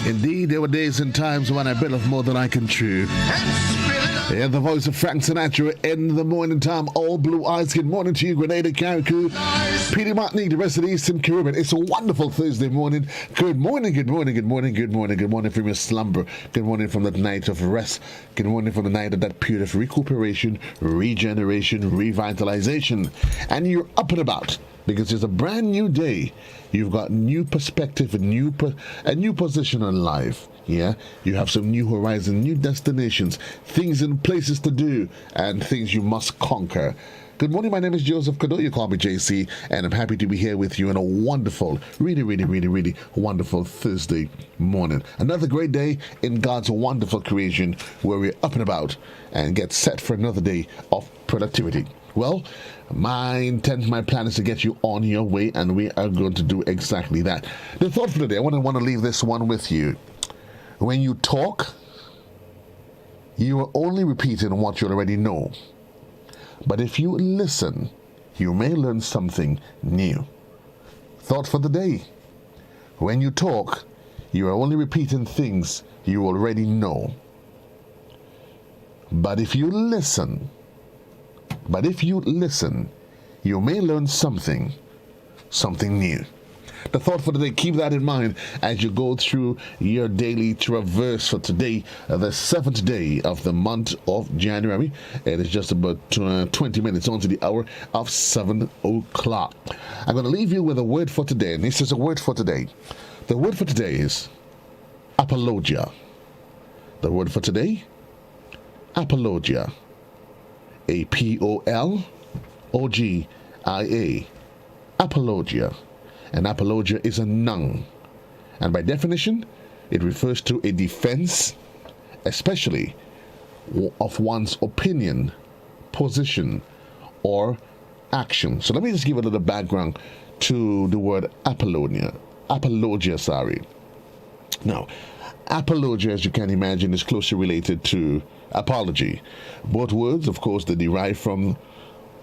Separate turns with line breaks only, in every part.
Indeed, there were days and times when I bit off more than I can chew. Yeah, the voice of Frank Sinatra in the morning time. All blue eyes. Good morning to you, Grenada, Carriacou, Peter Martinique, the rest of the Eastern Caribbean. It's a wonderful Thursday morning. Good morning, good morning, good morning, good morning, good morning from your slumber. Good morning from the night of rest. Good morning from the night of that period of recuperation, regeneration, revitalization. And you're up and about, because it's a brand new day. You've got new perspective, a new position in life. Yeah, you have some new horizons, new destinations, things and places to do, and things you must conquer. Good morning, my name is Joseph Cadore. You call me JC, and I'm happy to be here with you on a wonderful, really wonderful Thursday morning. Another great day in God's wonderful creation, where we're up and about and get set for another day of productivity. Well, my intent, my plan is to get you on your way, and we are going to do exactly that. The thought for today, I want to leave this one with you. When you talk, you are only repeating what you already know. But if you listen, you may learn something new. Thought for the day. When you talk, you are only repeating things you already know. But if you listen, you may learn something new. The thought for today, keep that in mind as you go through your daily traverse for today, the 7th day of the month of January. It is just about 20 minutes on to the hour of 7 o'clock. I'm going to leave you with a word for today, and this is a word for today. The word for today is apologia. The word for today, apologia. A-P-O-L-O-G-I-A. Apologia. An apologia is a noun, and by definition, it refers to a defense, especially of one's opinion, position, or action. So let me just give a little background to the word apologia. Now, apologia, as you can imagine, is closely related to apology. Both words, of course, they derive from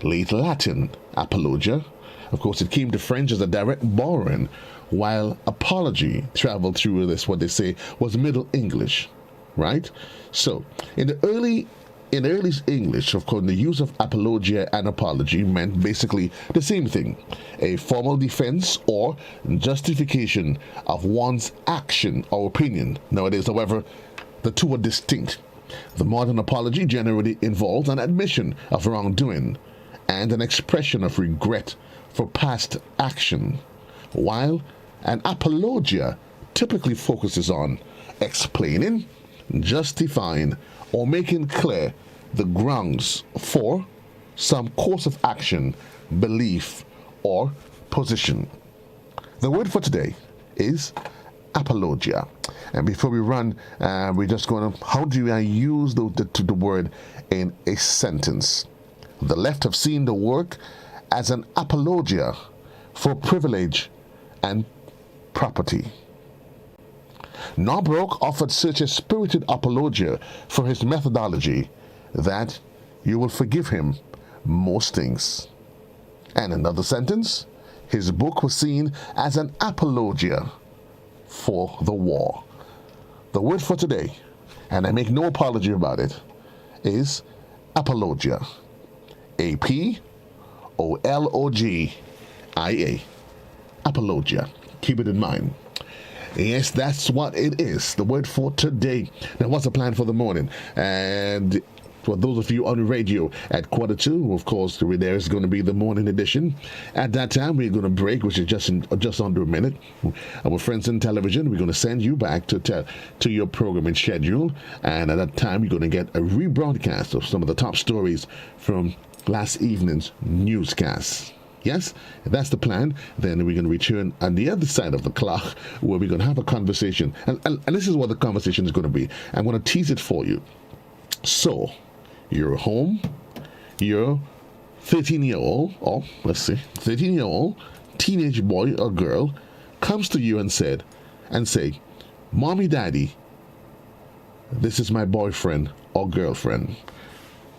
late Latin, apologia. Of course, it came to French as a direct borrowing, while apology traveled through this, what they say was Middle English, right? So, in the early English, of course, the use of apologia and apology meant basically the same thing: a formal defense or justification of one's action or opinion. Nowadays, however, the two are distinct. The modern apology generally involves an admission of wrongdoing and an expression of regret for past action, while an apologia typically focuses on explaining, justifying, or making clear the grounds for some course of action, belief, or position. The word for today is apologia. And before we run, we're just going to, how do I use the word in a sentence? The left have seen the work as an apologia for privilege and property. Norbrook offered such a spirited apologia for his methodology that you will forgive him most things. And another sentence, his book was seen as an apologia for the war. The word for today, and I make no apology about it, is apologia. A-P-O-L-O-G-I-A. Apologia. Keep it in mind. Yes, that's what it is. The word for today. Now, what's the plan for the morning? And For those of you on the radio at 1:45, of course, there is going to be the morning edition. At that time, we're going to break, which is just under a minute. Our friends in television, we're going to send you back to your programming schedule. And at that time, you're going to get a rebroadcast of some of the top stories from last evening's newscast. Yes, if that's the plan, then we're going to return on the other side of the clock where we're going to have a conversation. And this is what the conversation is going to be. I'm going to tease it for you. So, you're home, you're 13-year-old, or let's see, 13-year-old teenage boy or girl comes to you and say, Mommy, Daddy, this is my boyfriend or girlfriend.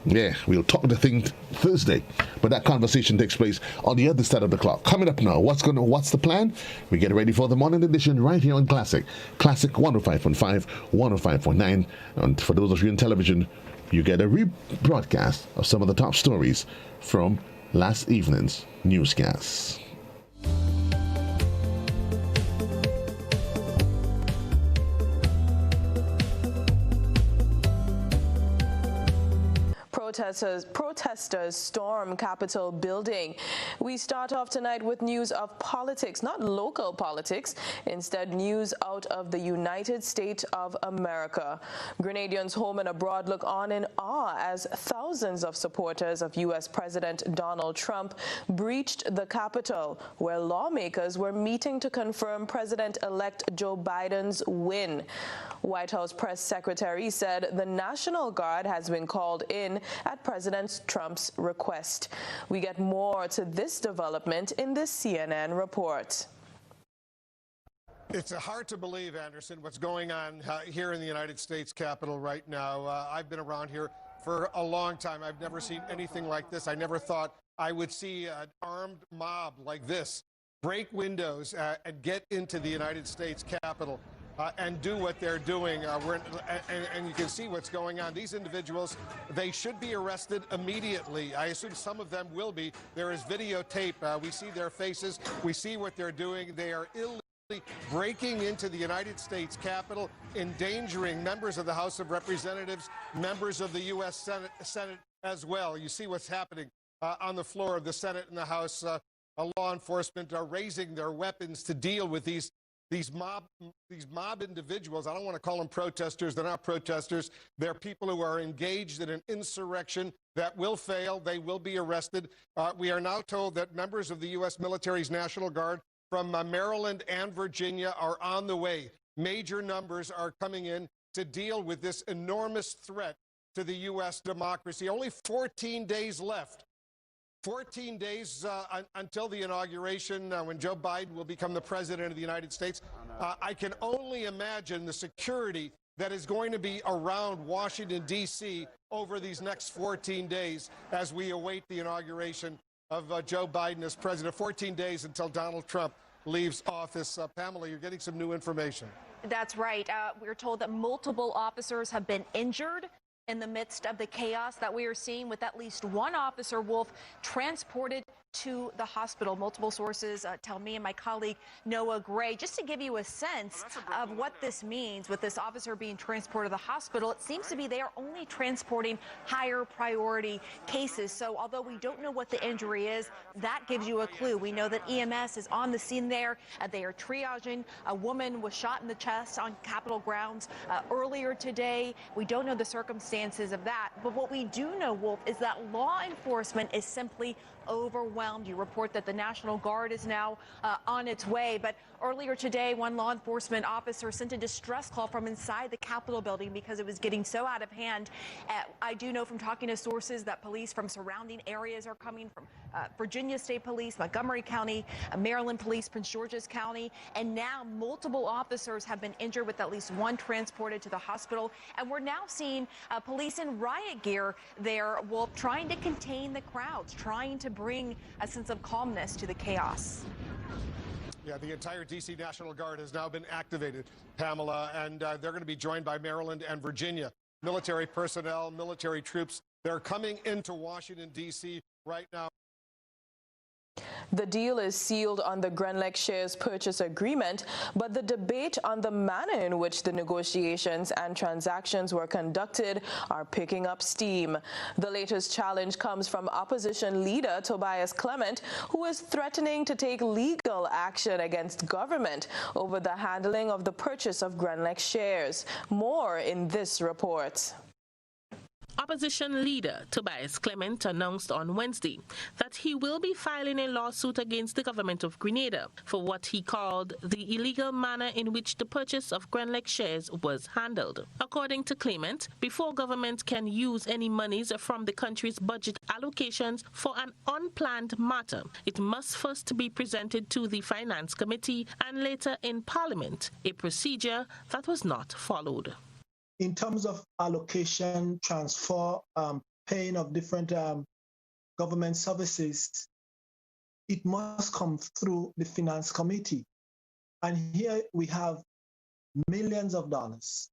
Yeah, we'll talk the thing Thursday, but that conversation takes place on the other side of the clock. Coming up now, what's the plan? We get ready for the morning edition right here on Classic 105.5, 105.9, and for those of you in television, you get a rebroadcast of some of the top stories from last evening's newscasts.
Protesters storm Capitol building. We start off tonight with news of politics, not local politics, instead news out of the United States of America. Grenadians home and abroad look on in awe as thousands of supporters of U.S. President Donald Trump breached the Capitol, where lawmakers were meeting to confirm President-elect Joe Biden's win. White House press secretary said the National Guard has been called in at President Trump's request. We get more to this development in this CNN report.
It's hard to believe, Anderson, what's going on here in the United States Capitol right now. I've been around here for a long time. I've never seen anything like this. I never thought I would see an armed mob like this break windows and get into the United States Capitol. And do what they're doing. And you can see what's going on. These individuals, they should be arrested immediately. I assume some of them will be. There is videotape. We see their faces. We see what they're doing. They are illegally breaking into the United States Capitol, endangering members of the House of Representatives, members of the U.S. Senate as well. You see what's happening on the floor of the Senate and the House. Law enforcement are raising their weapons to deal with these mob individuals. I don't want to call them protesters. They're not protesters. They're people who are engaged in an insurrection that will fail. They will be arrested. We are now told that members of the U.S. military's National Guard from Maryland and Virginia are on the way. Major numbers are coming in to deal with this enormous threat to the U.S. democracy. Only 14 days left. 14 days until the inauguration, when Joe Biden will become the president of the United States. I can only imagine the security that is going to be around Washington, D.C. over these next 14 days as we await the inauguration of Joe Biden as president. 14 days until Donald Trump leaves office. Pamela, you're getting some new information.
That's right. We're told that multiple officers have been injured in the midst of the chaos that we are seeing, with at least one officer, Wolf, transported to the hospital. Multiple sources tell me and my colleague Noah Gray. Just to give you a sense of what this means with this officer being transported to the hospital, it seems to be they are only transporting higher priority cases. So although we don't know what the injury is, that gives you a clue. We know that EMS is on the scene there. They are triaging. A woman was shot in the chest on Capitol grounds earlier today. We don't know the circumstances of that. But what we do know, Wolf, is that law enforcement is simply overwhelmed. You report that the National Guard is now on its way. But earlier today, one law enforcement officer sent a distress call from inside the Capitol building because it was getting so out of hand. I do know from talking to sources that police from surrounding areas are coming, from Virginia State Police, Montgomery County, Maryland Police, Prince George's County, and now multiple officers have been injured, with at least one transported to the hospital. And we're now seeing police in riot gear there, Wolf, trying to contain the crowds, trying to bring a sense of calmness to the chaos.
Yeah, the entire D.C. National Guard has now been activated, Pamela, and they're going to be joined by Maryland and Virginia. Military personnel, military troops, they're coming into Washington, D.C. right now.
The deal is sealed on the Grenada shares purchase agreement, but the debate on the manner in which the negotiations and transactions were conducted are picking up steam. The latest challenge comes from opposition leader Tobias Clement, who is threatening to take legal action against government over the handling of the purchase of Grenada shares. More in this report.
Opposition leader Tobias Clement announced on Wednesday that he will be filing a lawsuit against the government of Grenada for what he called the illegal manner in which the purchase of Grenada shares was handled. According to Clement, before government can use any monies from the country's budget allocations for an unplanned matter, it must first be presented to the Finance Committee and later in Parliament, a procedure that was not followed.
In terms of allocation, transfer, paying of different government services, it must come through the Finance Committee. And here we have millions of dollars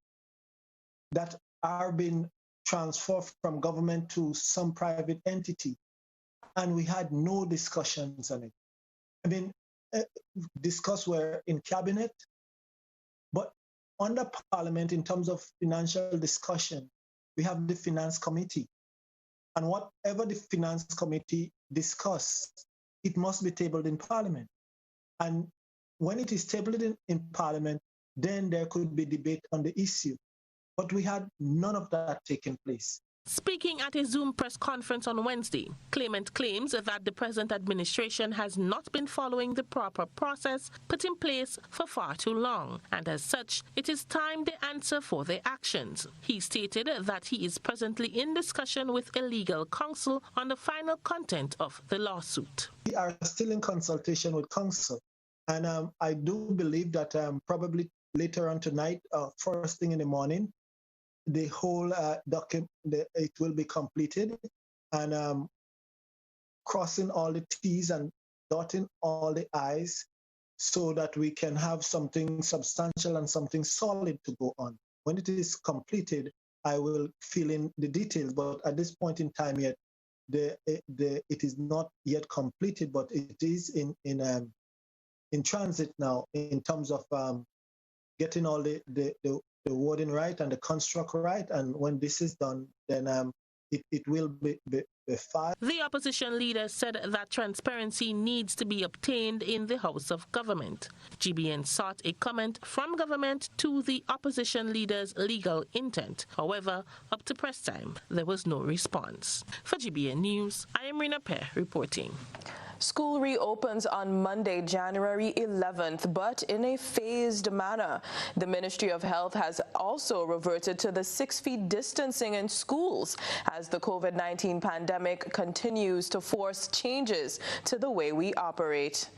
that are being transferred from government to some private entity. And we had no discussions on it. I mean, discuss were in cabinet, but under Parliament, in terms of financial discussion, we have the Finance Committee. And whatever the Finance Committee discuss, it must be tabled in Parliament. And when it is tabled in Parliament, then there could be debate on the issue. But we had none of that taking place.
Speaking at a Zoom press conference on Wednesday, Clement claims that the present administration has not been following the proper process put in place for far too long, and as such, it is time they answer for their actions. He stated that he is presently in discussion with a legal counsel on the final content of the lawsuit.
We are still in consultation with counsel, and I do believe that probably later on tonight, first thing in the morning, the whole document, it will be completed, and crossing all the T's and dotting all the I's so that we can have something substantial and something solid to go on. When it is completed, I will fill in the details, but at this point in time yet, it is not yet completed, but it is in transit now in terms of getting all the wording right and the construct right, and when this is done, then it will be filed.
The opposition leader said that transparency needs to be obtained in the House of Government. GBN sought a comment from government to the opposition leader's legal intent. However, up to press time, there was no response. For GBN News, I am Rina Pear reporting.
School reopens on Monday, January 11th, but in a phased manner. The Ministry of Health has also reverted to the 6 feet distancing in schools as the COVID-19 pandemic continues to force changes to the way we operate.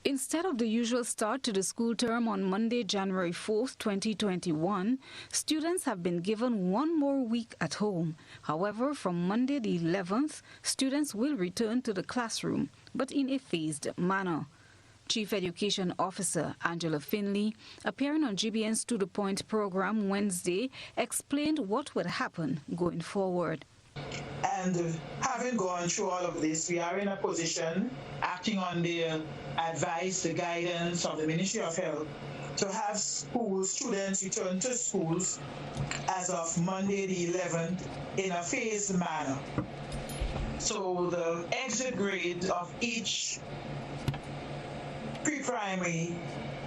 Instead of the usual start to the school term on Monday, January 4th, 2021, students have been given one more week at home. However, from Monday the 11th, students will return to the classroom, but in a phased manner. Chief Education Officer Angela Finley, appearing on GBN's To The Point program Wednesday, explained what would happen going forward.
And having gone through all of this, we are in a position, acting on the advice, the guidance of the Ministry of Health, to have students return to schools as of Monday the 11th in a phased manner. So the exit grade of each pre-primary,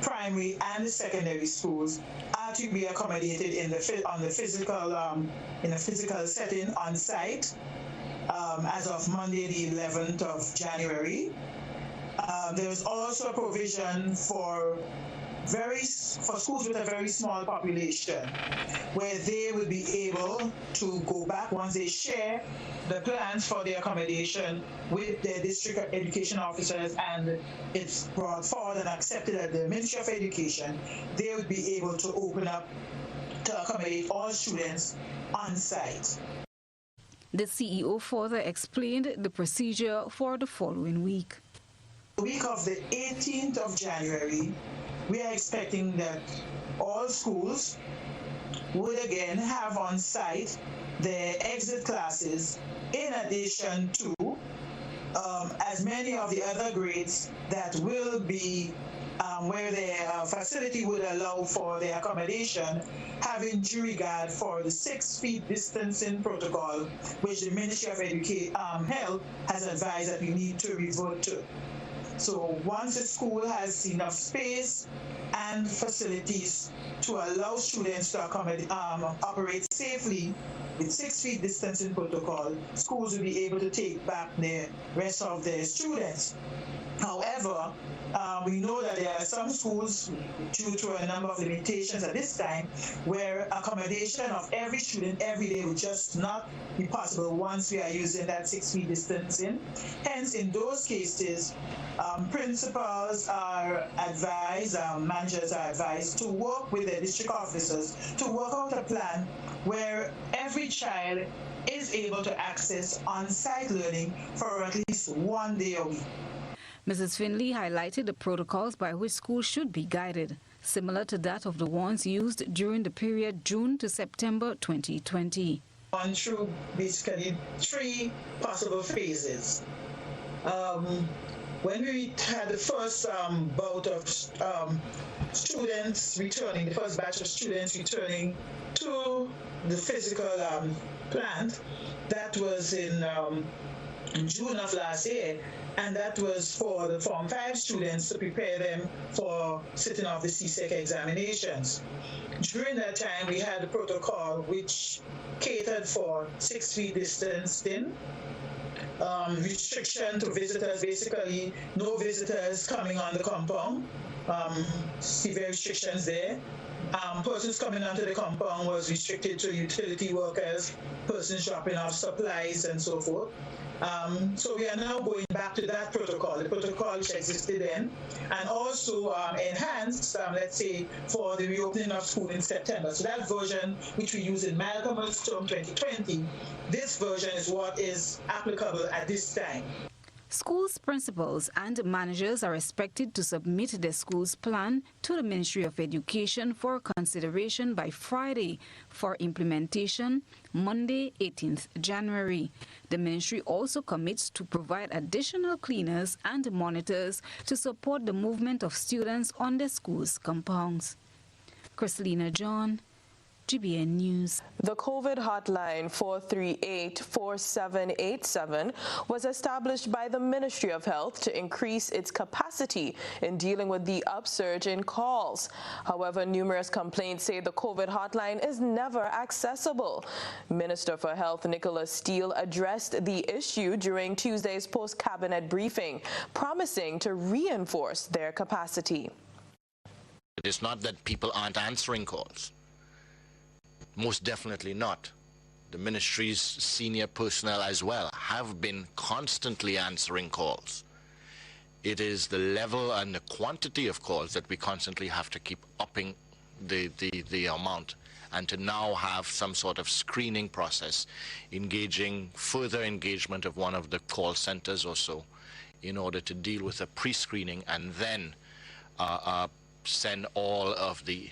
primary, and secondary schools are to be accommodated in the physical setting on site as of Monday the 11th of January. There is also a provision for schools with a very small population, where they will be able to go back once they share the plans for the accommodation with their district education officers, and it's brought forward and accepted at the Ministry of Education. They will be able to open up to accommodate all students on site.
The CEO further explained the procedure for the following week.
The week of the 18th of January, we are expecting that all schools would again have on site their exit classes, in addition to as many of the other grades that will be where their facility would allow for their accommodation, having due regard for the 6 feet distancing protocol, which the Ministry of Health has advised that we need to revert to. So once the school has enough space and facilities to allow students to operate safely with 6 feet distancing protocol, schools will be able to take back the rest of their students. However, we know that there are some schools, due to a number of limitations at this time, where accommodation of every student every day would just not be possible once we are using that 6 feet distancing. Hence, in those cases, principals are advised, managers are advised to work with the district officers to work out a plan where every child is able to access on-site learning for at least 1 day a week.
Mrs. Finley highlighted the protocols by which schools should be guided, similar to that of the ones used during the period June to September 2020.
Gone through basically 3 possible phases. When we had the first bout of students returning, the first batch of students returning to the physical plant, that was in June of last year, and that was for the Form 5 students to prepare them for sitting off the CSEC examinations. During that time, we had a protocol which catered for 6 feet distancing, restriction to visitors, basically no visitors coming on the compound, severe restrictions there. Persons coming onto the compound was restricted to utility workers, persons dropping off supplies, and so forth. So we are now going back to that protocol, the protocol which existed then, and also enhanced, let's say, for the reopening of school in September. So that version which we use in Malcolm's term 2020, this version is what is applicable at this time.
Schools' principals and managers are expected to submit their school's plan to the Ministry of Education for consideration by Friday for implementation Monday, 18th January. The ministry also commits to provide additional cleaners and monitors to support the movement of students on the school's compounds. Christelina John, GBN News.
The COVID hotline 438-4787 was established by the Ministry of Health to increase its capacity in dealing with the upsurge in calls. However, numerous complaints say the COVID hotline is never accessible. Minister for Health Nicholas Steele addressed the issue during Tuesday's post-cabinet briefing, promising to reinforce their capacity.
It is not that people aren't answering calls. Most definitely not. The ministry's senior personnel as well have been constantly answering calls. It is the level and the quantity of calls that we constantly have to keep upping the amount, and to now have some sort of screening process, further engagement of one of the call centers or so, in order to deal with a pre-screening and then send all of the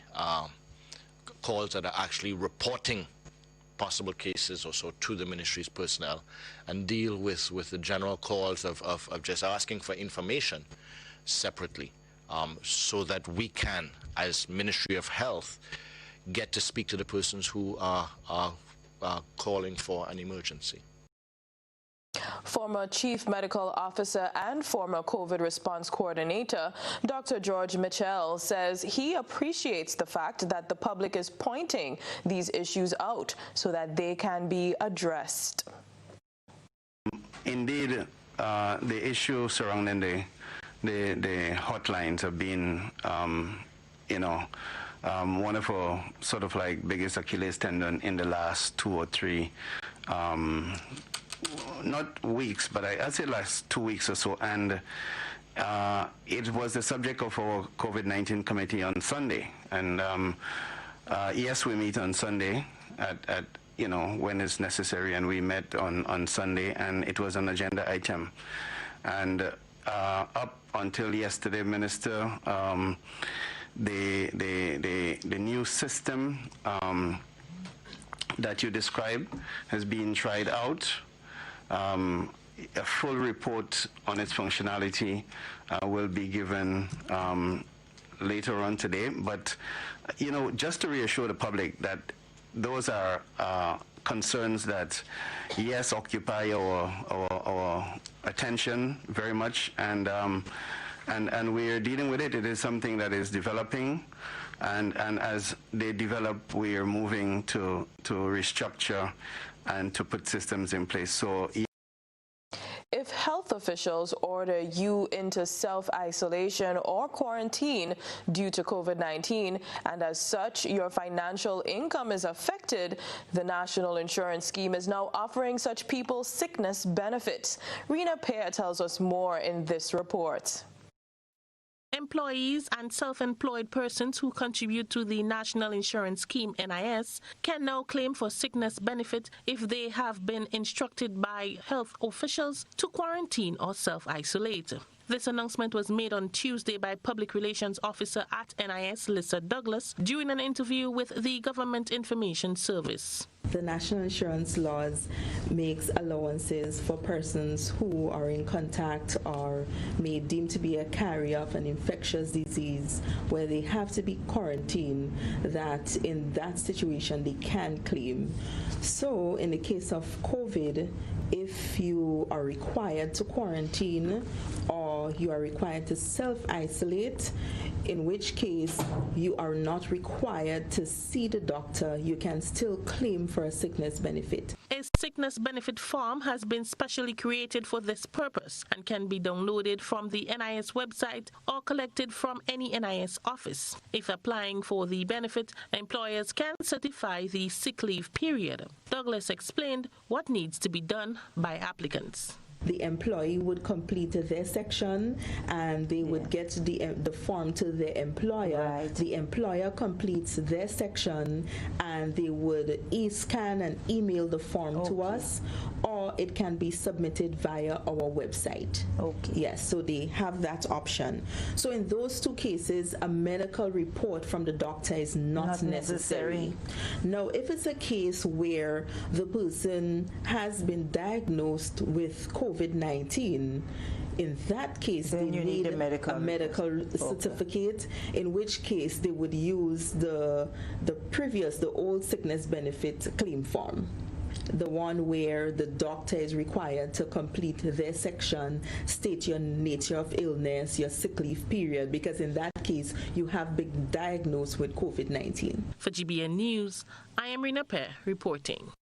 calls that are actually reporting possible cases or so to the ministry's personnel, and deal with the general calls of just asking for information separately, so that we can, as Ministry of Health, get to speak to the persons who are calling for an emergency.
Former Chief Medical Officer and former COVID response coordinator, Dr. George Mitchell, says he appreciates the fact that the public is pointing these issues out so that they can be addressed.
Indeed, the issue surrounding the hotlines have been, one of our sort of like biggest Achilles tendon in the last 2 or 3 not weeks, but I'd say last 2 weeks or so, and it was the subject of our COVID-19 committee on Sunday. And yes, we meet on Sunday at when it's necessary, and we met on Sunday, and it was an agenda item. And up until yesterday, Minister, the new system that you described has been tried out. a full report on its functionality will be given later on today. But, just to reassure the public that those are concerns that, yes, occupy our attention very much, and we are dealing with it. It is something that is developing, and as they develop, we are moving to restructure and to put systems in place. So,
if health officials order you into self-isolation or quarantine due to COVID-19, and as such your financial income is affected, the National Insurance Scheme is now offering such people sickness benefits. Rena Pear tells us more in this report.
Employees and self-employed persons who contribute to the National Insurance Scheme, NIS, can now claim for sickness benefit if they have been instructed by health officials to quarantine or self-isolate. This announcement was made on Tuesday by Public Relations Officer at NIS, Lisa Douglas, during an interview with the Government Information Service.
The National Insurance laws makes allowances for persons who are in contact or may deem to be a carrier of an infectious disease where they have to be quarantined, that in that situation they can claim. So in the case of COVID, if you are required to quarantine or you are required to self-isolate, in which case you are not required to see the doctor, you can still claim for a sickness benefit.
A sickness benefit form has been specially created for this purpose and can be downloaded from the NIS website or collected from any NIS office. If applying for the benefit, employers can certify the sick leave period. Douglas explained what needs to be done by applicants.
The employee would complete their section and they would get the form to the employer. Right. The employer completes their section and they would e-scan and email the form to us, or it can be submitted via our website. Okay. Yes, so they have that option. So in those two cases, a medical report from the doctor is not necessary. Now, if it's a case where the person has been diagnosed with COVID-19, in that case, then they need a medical certificate, in which case they would use the old sickness benefit claim form. The one where the doctor is required to complete their section, state your nature of illness, your sick leave period, because in that case, you have been diagnosed with COVID-19.
For GBN News, I am Rena Pear reporting.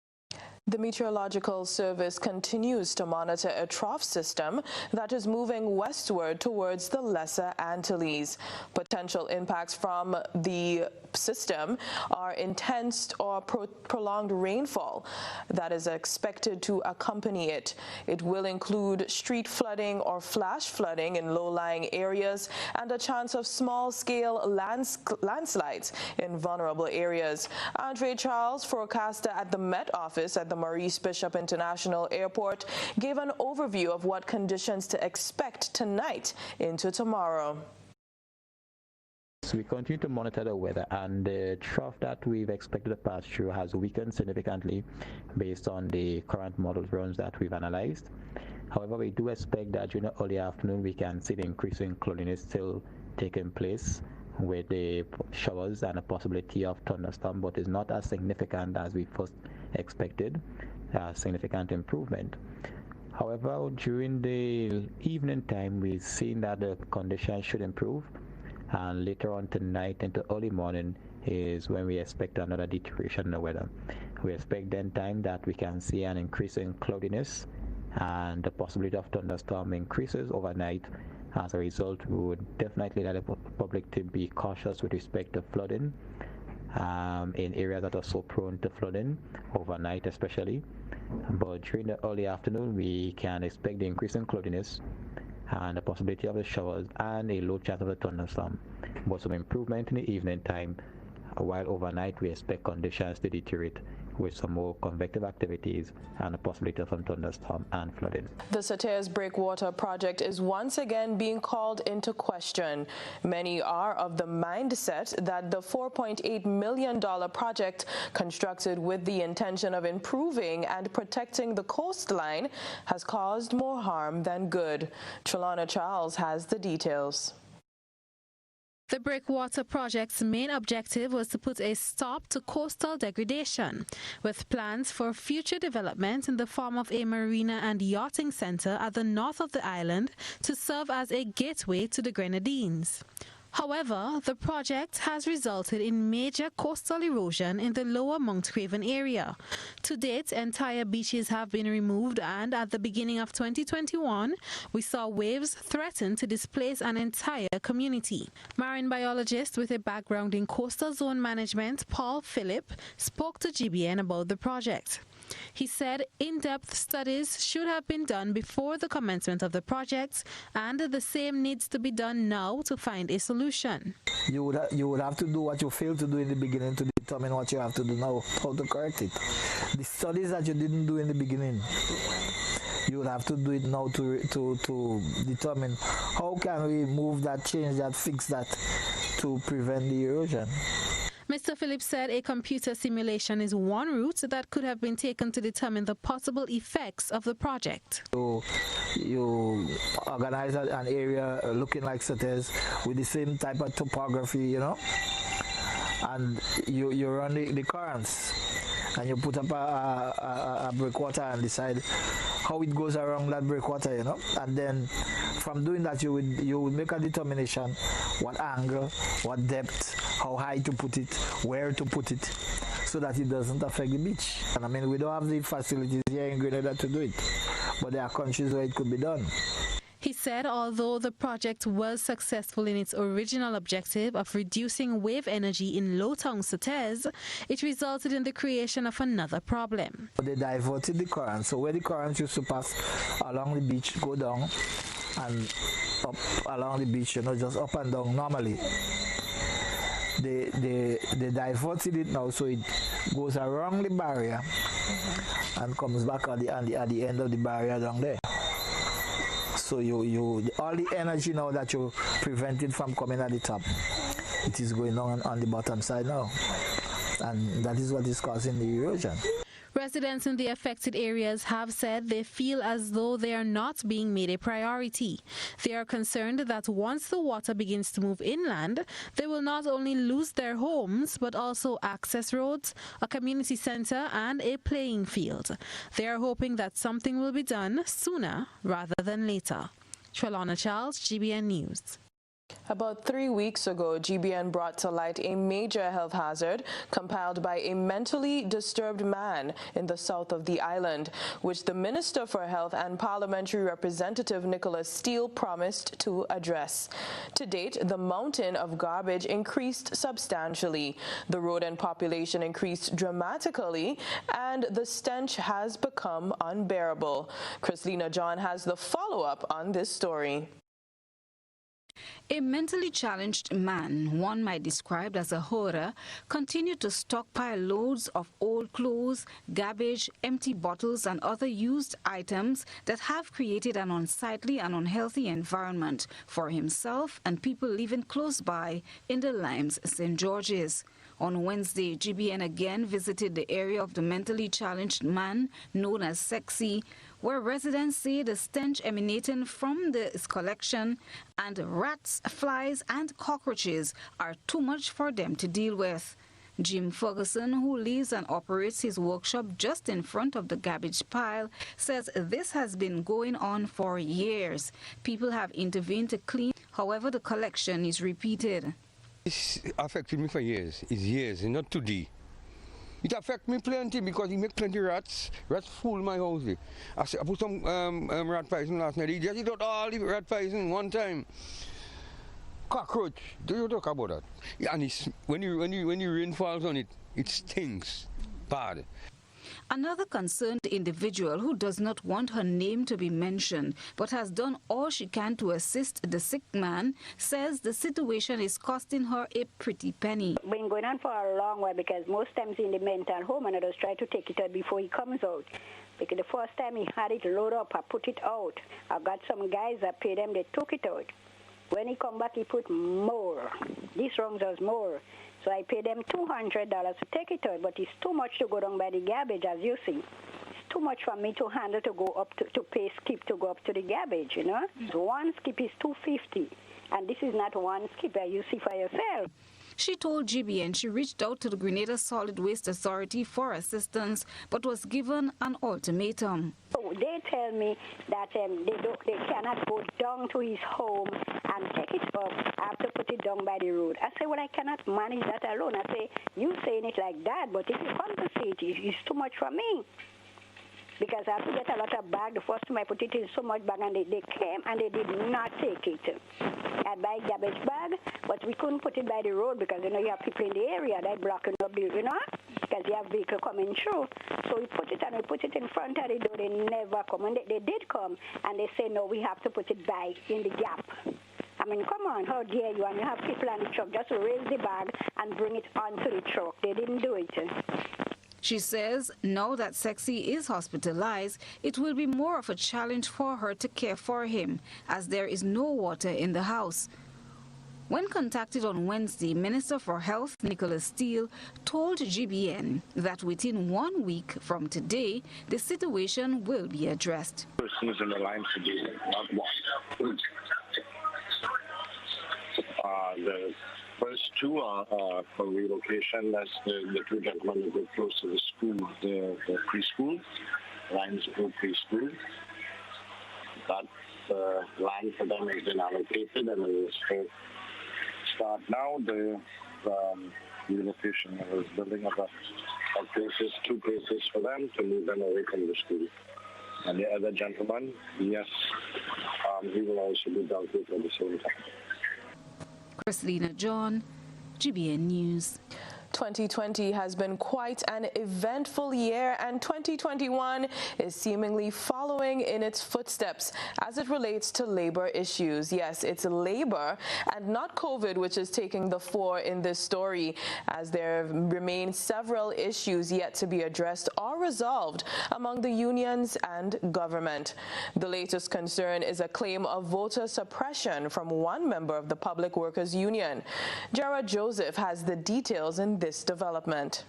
The Meteorological Service continues to monitor a trough system that is moving westward towards the Lesser Antilles. Potential impacts from the system are intense or prolonged rainfall that is expected to accompany it. It will include street flooding or flash flooding in low-lying areas and a chance of small-scale landslides in vulnerable areas. Andre Charles, forecaster at the Met Office at the Maurice Bishop International Airport, gave an overview of what conditions to expect tonight into tomorrow.
So we continue to monitor the weather, and the trough that we've expected to pass through has weakened significantly based on the current model runs that we've analyzed. However, we do expect that during the early afternoon we can see the increasing cloudiness still taking place with the showers and a possibility of thunderstorm, but it's not as significant as we first expected, a significant improvement. However, during the evening time, we've seen that the conditions should improve, and later on tonight into early morning is when we expect another deterioration in the weather. We expect then time that we can see an increase in cloudiness, and the possibility of thunderstorm increases overnight. As a result, we would definitely let the public to be cautious with respect to flooding in areas that are so prone to flooding overnight especially. But during the early afternoon, we can expect the increase in cloudiness and the possibility of the showers and a low chance of a thunderstorm, but some improvement in the evening time, while overnight we expect conditions to deteriorate with some more convective activities and a possibility of some thunderstorm and flooding.
The Sateres Breakwater project is once again being called into question. Many are of the mindset that the $4.8 million project, constructed with the intention of improving and protecting the coastline, has caused more harm than good. Trelawna Charles has the details.
The Breakwater project's main objective was to put a stop to coastal degradation, with plans for future development in the form of a marina and yachting center at the north of the island to serve as a gateway to the Grenadines. However, the project has resulted in major coastal erosion in the lower Mount Craven area. To date, entire beaches have been removed, and at the beginning of 2021, we saw waves threaten to displace an entire community. Marine biologist with a background in coastal zone management, Paul Phillip, spoke to GBN about the project. He said in-depth studies should have been done before the commencement of the project, and the same needs to be done now to find a solution.
You would have to do what you failed to do in the beginning to determine what you have to do now, how to correct it. The studies that you didn't do in the beginning, you would have to do it now to determine how can we move that, change that, fix that to prevent the erosion.
Mr. Phillips said a computer simulation is one route that could have been taken to determine the possible effects of the project.
So you organize an area looking like Sateres with the same type of topography, you know, and you run the currents and you put up a breakwater and decide how it goes around that breakwater, you know, and then from doing that you would make a determination what angle, what depth, how high to put it, where to put it, so that it doesn't affect the beach. And I mean, we don't have the facilities here in Grenada to do it, but there are countries where it could be done.
He said although the project was successful in its original objective of reducing wave energy in Lowtown Sateres, it resulted in the creation of another problem.
They diverted the current, so where the current used to pass along the beach, go down and up along the beach, you know, just up and down normally. They diverted it now, so it goes around the barrier and comes back at the end of the barrier down there. So all the energy now that you prevented from coming at the top, it is going on the bottom side now, and that is what is causing the erosion.
Residents in the affected areas have said they feel as though they are not being made a priority. They are concerned that once the water begins to move inland, they will not only lose their homes, but also access roads, a community center, and a playing field. They are hoping that something will be done sooner rather than later. Trelawna Charles, GBN News.
About 3 weeks ago, GBN brought to light a major health hazard compiled by a mentally disturbed man in the south of the island, which the Minister for Health and Parliamentary Representative Nicholas Steele promised to address. To date, the mountain of garbage increased substantially, the rodent population increased dramatically, and the stench has become unbearable. Christina John has the follow-up on this story.
A mentally challenged man, one might describe as a hoarder, continued to stockpile loads of old clothes, garbage, empty bottles and other used items that have created an unsightly and unhealthy environment for himself and people living close by in the Limes St. George's. On Wednesday, GBN again visited the area of the mentally challenged man known as Sexy, where residents say the stench emanating from this collection and rats, flies and cockroaches are too much for them to deal with. Jim Ferguson, who lives and operates his workshop just in front of the garbage pile, says this has been going on for years. People have intervened to clean, however the collection is repeated.
It's affected me for years. It's years, not today. It affects me plenty because it makes plenty rats. Rats fool my house. I put some rat poison last night. He just eat out all the rat poison one time. Cockroach. Do you talk about that? Yeah, and it's, when the rain falls on it, it stinks bad.
Another concerned individual who does not want her name to be mentioned but has done all she can to assist the sick man says the situation is costing her a pretty penny.
Been going on for a long while because most times in the mental home and I just try to take it out before he comes out. Because the first time he had it loaded up, I put it out. I got some guys, I paid them, they took it out. When he come back, he put more. This wrong was more. So I paid them $200 to take it out, but it's too much to go down by the garbage, as you see. It's too much for me to handle to go up to pay skip to go up to the garbage, you know. So one skip is $250, and this is not one skip, as you see for yourself.
She told GBN she reached out to the Grenada Solid Waste Authority for assistance, but was given an ultimatum.
So they tell me that they cannot go down to his home and take it up. I have to put it down by the road. I say, well, I cannot manage that alone. I say, you saying it like that, but if you compensate, it's too much for me. Because I have to get a lot of bag. The first time I put it in so much bag, and they came and they did not take it. I buy garbage bag, but we couldn't put it by the road because, you know, you have people in the area that blocking up the, you know, because you have vehicle coming through. So we put it and we put it in front of the door. They never come. And they did come, and they say, no, we have to put it by in the gap. I mean, come on, how dare you? And you have people on the truck just to raise the bag and bring it onto the truck. They didn't do it.
She says now that Sexy is hospitalized, it will be more of a challenge for her to care for him, as there is no water in the house. When contacted on Wednesday, Minister for Health Nicholas Steele told GBN that within 1 week from today, the situation will be addressed.
Persons in the line today, not one. The first two are for relocation. That's the two gentlemen who go close to the school, the preschool, Lions Grove Preschool. That line for them has been allocated, and it will start now. The relocation is building up two places for them to move them away from the school. And the other gentleman, yes, he will also be dealt with at the same time.
Christina John, GBN News.
2020 has been quite an eventful year, and 2021 is seemingly following in its footsteps as it relates to labor issues. Yes, it's labor and not COVID which is taking the fore in this story, as there remain several issues yet to be addressed or resolved among the unions and government. The latest concern is a claim of voter suppression from one member of the Public Workers Union. Jared Joseph has the details in this development.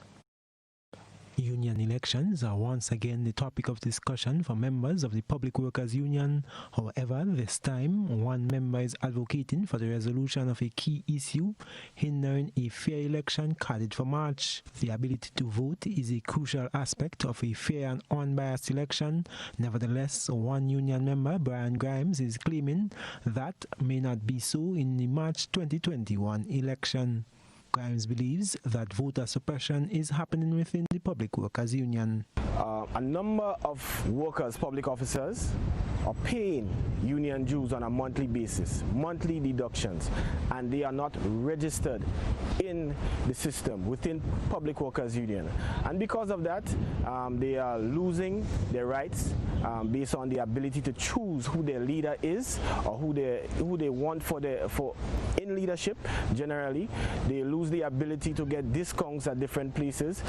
Union elections are once again the topic of discussion for members of the Public Workers Union. However, this time, one member is advocating for the resolution of a key issue hindering a fair election carded for March. The ability to vote is a crucial aspect of a fair and unbiased election. Nevertheless, one union member, Brian Grimes, is claiming that may not be so in the March 2021 election. Grimes believes that voter suppression is happening within the Public Workers Union.
A number of workers, public officers, are paying union dues on a monthly basis, monthly deductions, and they are not registered in the system within Public Workers Union. And because of that, they are losing their rights based on the ability to choose who their leader is or who they want for in leadership. Generally, they lose the ability to get discounts at different places,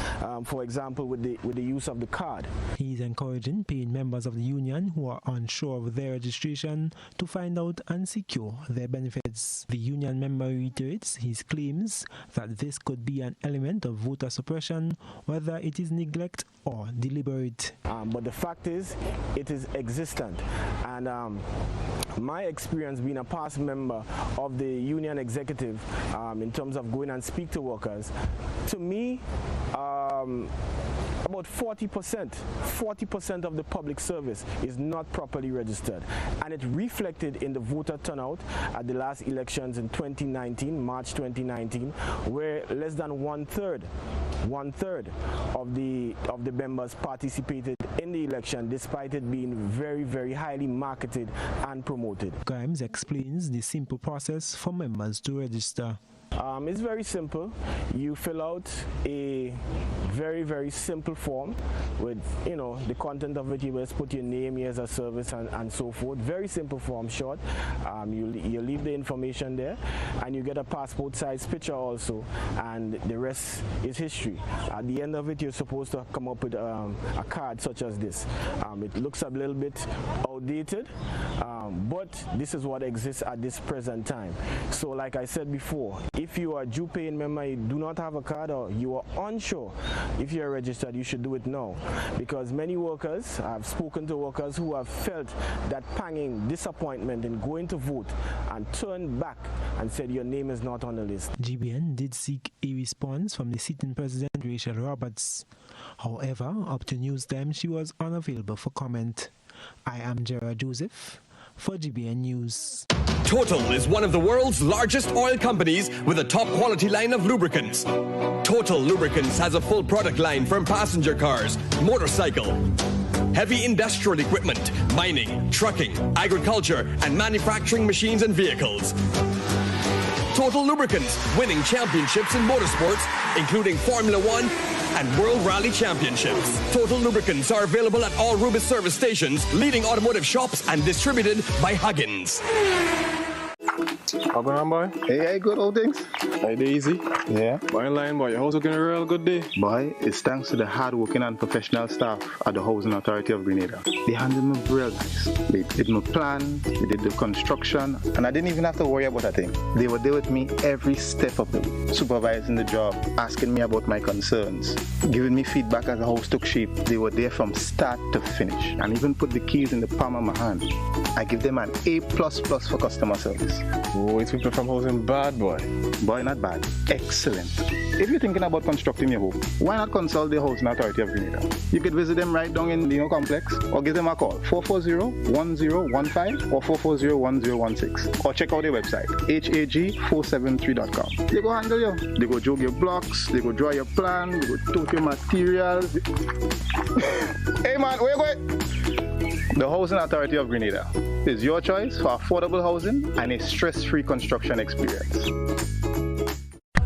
for example, with the use of the card.
He is encouraging paying members of the union who are unsure of their registration to find out and secure their benefits. The union member reiterates his claims that this could be an element of voter suppression, whether it is neglect or deliberate.
But the fact is, it is existent. And my experience being a past member of the union executive in terms of going and speak to workers, to me, about 40% of the public service is not properly registered, and it reflected in the voter turnout at the last elections in 2019, March 2019, where less than one third of the members participated in the election, despite it being very, very highly marketed and promoted.
Grimes explains the simple process for members to register.
It's very simple. You fill out a very, very simple form with, the content of it. You just put your name, years of service, and so forth. Very simple form, short. You leave the information there, and you get a passport size picture also, and the rest is history. At the end of it, you're supposed to come up with a card such as this. It looks a little bit outdated, but this is what exists at this present time. So like I said before, if you are a due paying member, you do not have a card, or you are unsure if you're registered, you should do it now, because many workers, I've spoken to workers who have felt that panging disappointment in going to vote and turned back and said your name is not on the list.
GBN did seek a response from the sitting president, Rachel Roberts. However, up to Newstime, she was unavailable for comment. I am Gerard Joseph for GBN News.
Total is one of the world's largest oil companies with a top quality line of lubricants. Total Lubricants has a full product line from passenger cars, motorcycle, heavy industrial equipment, mining, trucking, agriculture, and manufacturing machines and vehicles. Total Lubricants, winning championships in motorsports, including Formula One and World Rally Championships. Total Lubricants are available at all Rubis service stations, leading automotive shops, and distributed by Huggins.
How going on, boy?
Hey, good old things.
Hey, easy.
Yeah.
Boy, in line, boy. Your house looking a real good day.
Boy, it's thanks to the hard-working and professional staff at the Housing Authority of Grenada. They handled me real nice. They did my plan, they did the construction, and I didn't even have to worry about a thing. They were there with me every step of the way, supervising the job, asking me about my concerns, giving me feedback as the house took shape. They were there from start to finish, and even put the keys in the palm of my hand. I give them an A++ for customer service.
Oh, it's people from housing bad, boy.
Boy, not bad. Excellent. If you're thinking about constructing your home, why not consult the Housing Authority of Grenada? You could visit them right down in Lino Complex, or give them a call, 440-1015 or 440-1016. Or check out their website, hag473.com. They go handle you. They go jog your blocks, they go draw your plan, they go tote your materials. Hey man, where you going? The Housing Authority of Grenada is your choice for affordable housing and a stress-free construction experience.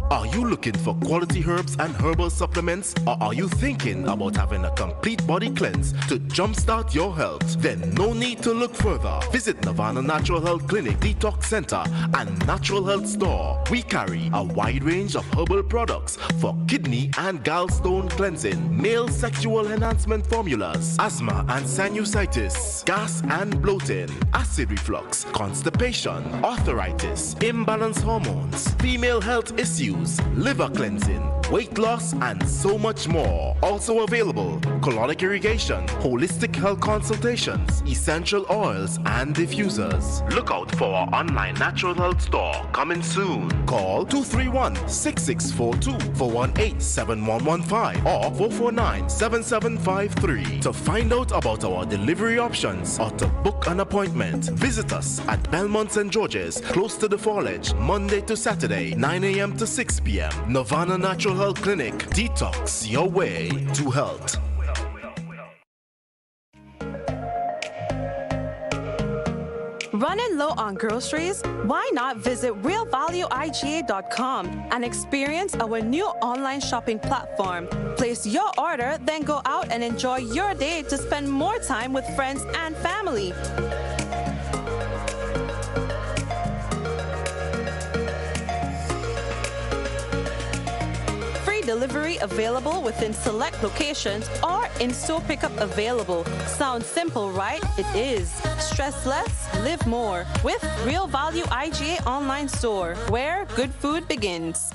Are you looking for quality herbs and herbal supplements, or are you thinking about having a complete body cleanse to jumpstart your health? Then no need to look further. Visit Nirvana Natural Health Clinic, Detox Center, and Natural Health Store. We carry a wide range of herbal products for kidney and gallstone cleansing, male sexual enhancement formulas, asthma and sinusitis, gas and bloating, acid reflux, constipation, arthritis, imbalanced hormones, female health issues, liver cleansing, weight loss, and so much more. Also available, colonic irrigation, holistic health consultations, essential oils, and diffusers. Look out for our online natural health store coming soon. Call 231-6642 418-7115 or 449-7753 to find out about our delivery options or to book an appointment. Visit us at Belmont St. George's, close to the Fallage, Monday to Saturday, 9 a.m. to 6 p.m. Nirvana Natural Health Clinic. Detox your way to health.
Running low on groceries? Why not visit realvalueiga.com and experience our new online shopping platform? Place your order, then go out and enjoy your day to spend more time with friends and family. Delivery available within select locations or in-store pickup available. Sounds simple, right? It is. Stress less, live more with Real Value IGA online store, where good food begins.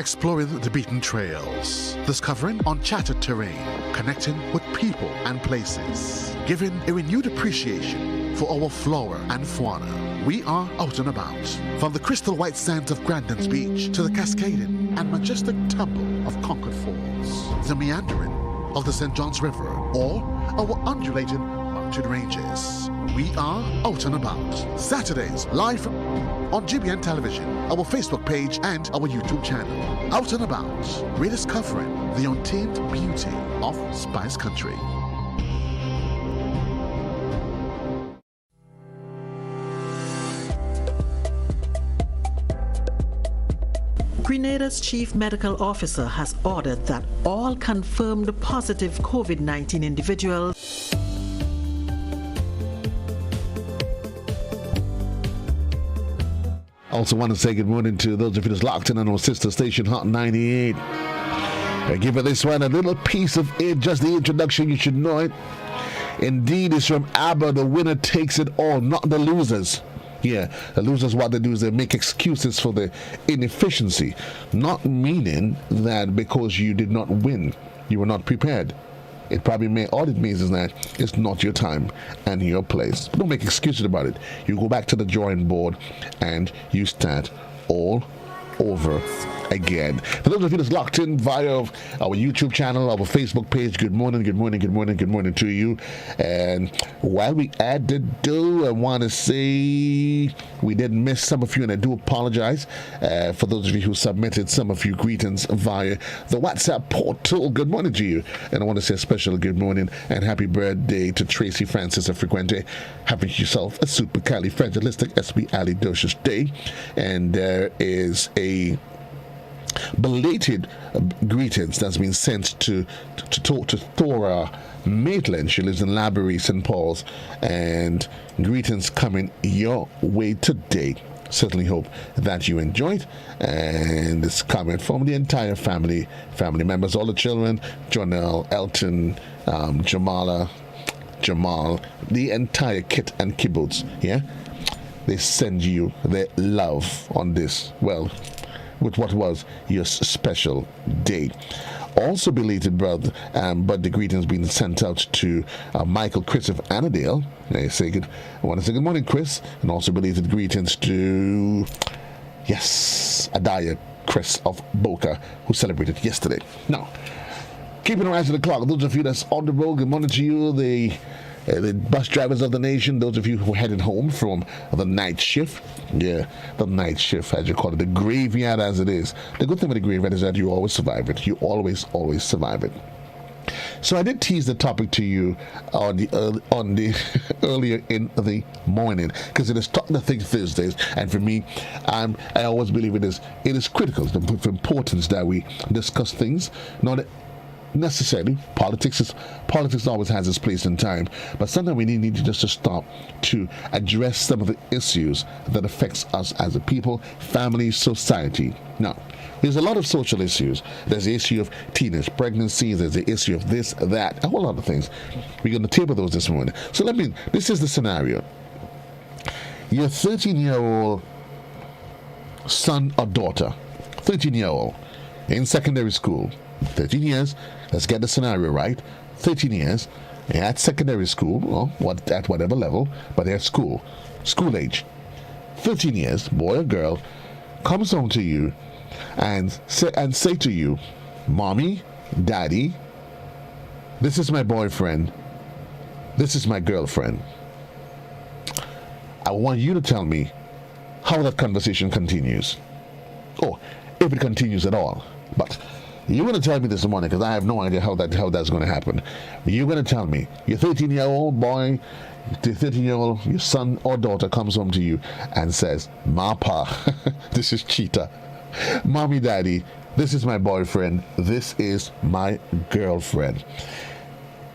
exploring the beaten trails, discovering uncharted terrain, connecting with people and places, giving a renewed appreciation for our flora and fauna. We are out and about. From the crystal white sands of Grandin's Beach to the cascading and majestic tumble of Concord Falls, the meandering of the St. John's River, or our undulating mountain ranges. We are out and about. Saturdays, live on GBN Television, our Facebook page, and our YouTube channel. Out and about, rediscovering the untamed beauty of Spice Country.
Grenada's chief medical officer has ordered that all confirmed positive COVID-19 individuals
Also want to say good morning to those of you that's locked in on our sister station, Hot 98. I give it this one a little piece of it, just the introduction, you should know it. Indeed, it's from ABBA, the winner takes it all, not the losers. Yeah, the losers, what they do is they make excuses for the inefficiency, not meaning that because you did not win, you were not prepared. It probably may, all it means is that it's not your time and your place. Don't make excuses about it. You go back to the drawing board and you start all over again. For those of you that's locked in via our YouTube channel, our Facebook page, good morning, good morning, good morning, good morning to you. And while we add the do, I want to say we did miss some of you, and I do apologize for those of you who submitted some of your greetings via the WhatsApp portal. Good morning to you, and I want to say a special good morning and happy birthday to Tracy Francis of Frequente. Having yourself a super califragilistic day, and there is a belated greetings that's been sent to Thora Maitland. She lives in Laborie, St. Paul's, and greetings coming your way today. Certainly hope that you enjoyed, and this comment from the entire family members, all the children, Jonelle, Elton, Jamal, the entire kit and kibbutz. Yeah, they send you their love on this, well, with what was your special day. Also belated birthday greetings being sent out to Michael Chris of Annandale. I want to say good morning, Chris, and also belated greetings to Adaya Chris of Boca, who celebrated yesterday. Now, keeping our eyes on the clock, those of you that's on the road, good morning to you, the bus drivers of the nation, those of you who are headed home from the night shift. Yeah, the night shift, as you call it, the graveyard as it is. The good thing with the graveyard is that you always survive it. You always survive it. So I did tease the topic to you on the earlier in the morning, because it is Talk the Thing Thursdays, and for me, I always believe it is critical, the importance that we discuss things, not necessarily politics always has its place in time, but sometimes we need just to stop to address some of the issues that affects us as a people, family, society. Now, there's a lot of social issues. There's the issue of teenage pregnancies, there's the issue of this, that, a whole lot of things. We're going to table those this morning. So this is the scenario. Your 13-year-old son or daughter, 13-year-old, in secondary school, 13 years, let's get the scenario right. 13 years, at secondary school, or at whatever level, but they're at school age. 13 years, boy or girl, comes home to you and say to you, Mommy, Daddy, this is my boyfriend, this is my girlfriend. I want you to tell me how that conversation continues, or if it continues at all. But you're going to tell me this morning, because I have no idea how that's going to happen. You're going to tell me your 13-year-old boy, the 13-year-old, your son or daughter comes home to you and says, Mapa, this is Cheetah. Mommy, Daddy, this is my boyfriend. This is my girlfriend.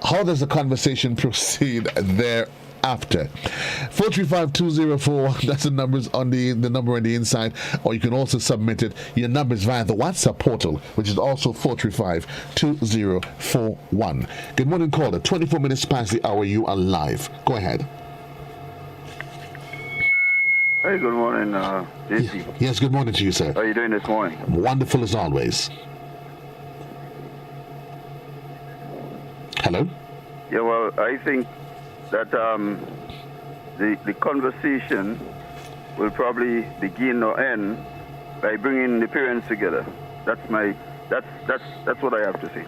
How does the conversation proceed thereafter? 435-204, that's the numbers on the number on the inside, or you can also submit your numbers via the WhatsApp portal, which is also 435-2041. Good morning, caller. 24 minutes past the hour, you are live. Go ahead.
Hey, good morning, JC.
Yes, good morning to you, sir.
How are you doing this morning?
Wonderful as always. Hello?
Yeah, well, I think that the conversation will probably begin or end by bringing the parents together. That's what I have to say.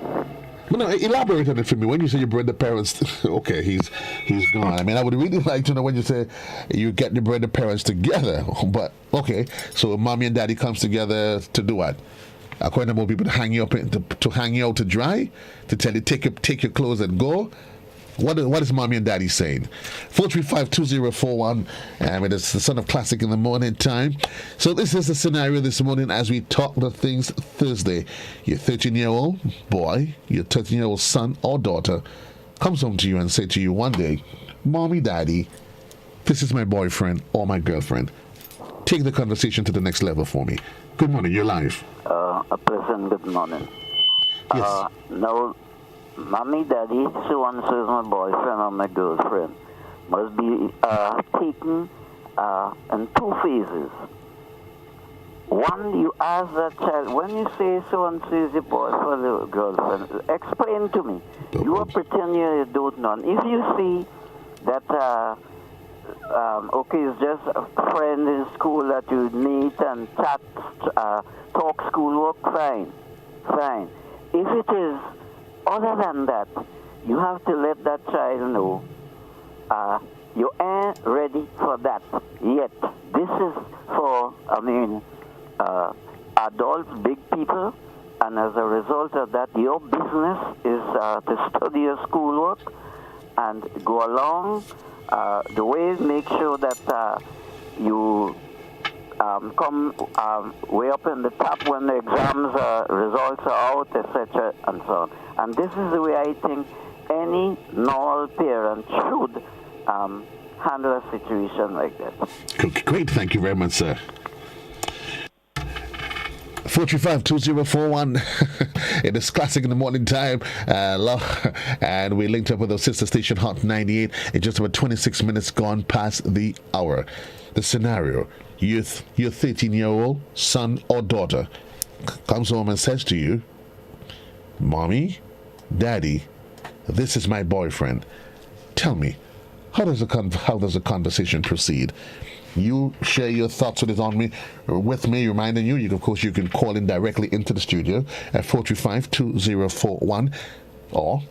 But no, elaborate on it for me. When you say you bring the parents, okay, he's gone. I mean, I would really like to know when you say you get to bring the parents together. But okay, so mommy and daddy comes together to do what? According to more people, to hang you up to hang you out to dry, to tell you take your clothes and go. What is mommy and daddy saying? 435-2041. It is the Son of Classic in the morning time. So this is the scenario this morning as we talk the things Thursday. Your 13-year-old boy, your 13-year-old son or daughter comes home to you and say to you one day, Mommy, Daddy, this is my boyfriend or my girlfriend. Take the conversation to the next level for me. Good morning, you're live.
A pleasant good morning.
Yes.
Now, Mommy, Daddy, so-and-so is my boyfriend or my girlfriend, must be taken in two phases. One, you ask that child, when you say so-and-so is your boyfriend or girlfriend, explain to me. You are pretending you don't know. And if you see that, okay, it's just a friend in school that you meet and chat, talk schoolwork, fine. If it is other than that, you have to let that child know you ain't ready for that yet. This is for, adults, big people, and as a result of that, your business is to study your schoolwork and go along the way, make sure that you come way up in the top when the exams results are out, etc., and so on. And this is the way I think any normal parent should handle a situation like that.
Great, thank you very much, sir. 435-2041. It is Classic in the morning time. And we linked up with our sister station Hot 98 in just about 26 minutes gone past the hour. The scenario, your 13-year-old son or daughter comes home and says to you, Mommy, Daddy, this is my boyfriend. Tell me, how does the conversation proceed? You share your thoughts with me, reminding you, of course, you can call in directly into the studio at 435-2041, or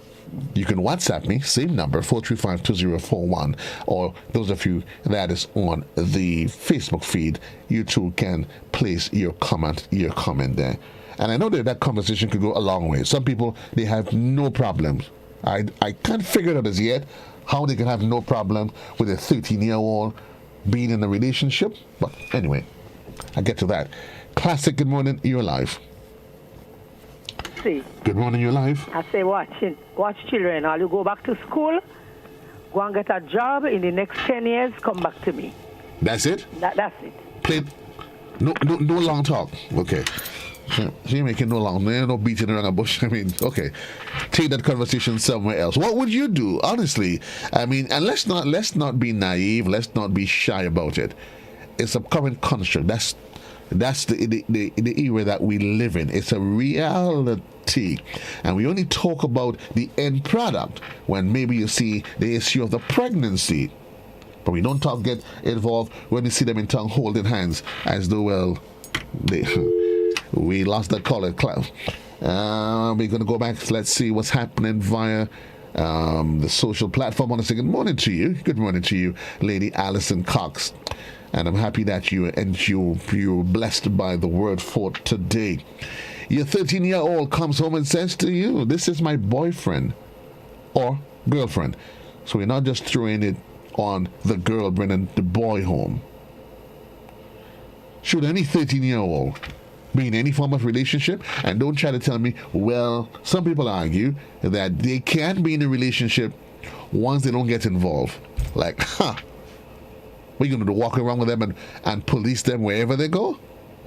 you can WhatsApp me, same number, 435-2041, or those of you that is on the Facebook feed, you too can place your comment there. And I know that conversation could go a long way. Some people, they have no problems. I can't figure it out as yet how they can have no problem with a 13-year-old being in a relationship. But anyway, I get to that. Classic, good morning, you're live.
See.
Good morning, you're live.
I say watch children. All you go back to school, go and get a job. In the next 10 years, come back to me.
That's it?
That's it.
No long talk. Okay. She making no beating around a bush. I mean, okay, take that conversation somewhere else. What would you do, honestly? I mean, and let's not be naive. Let's not be shy about it. It's a current construct. That's the era that we live in. It's a reality, and we only talk about the end product when maybe you see the issue of the pregnancy, but we don't get involved when you see them in town holding hands as though we lost that caller. We're going to go back. Let's see what's happening via the social platform. I want to say good morning to you. Good morning to you, Lady Alison Cox. And I'm happy that you're blessed by the word for today. Your 13-year-old comes home and says to you, this is my boyfriend or girlfriend. So we're not just throwing it on the girl bringing the boy home. Should any 13-year-old be in any form of relationship? And don't try to tell me, well, some people argue that they can't be in a relationship once they don't get involved. Like, we're going to walk around with them and police them wherever they go?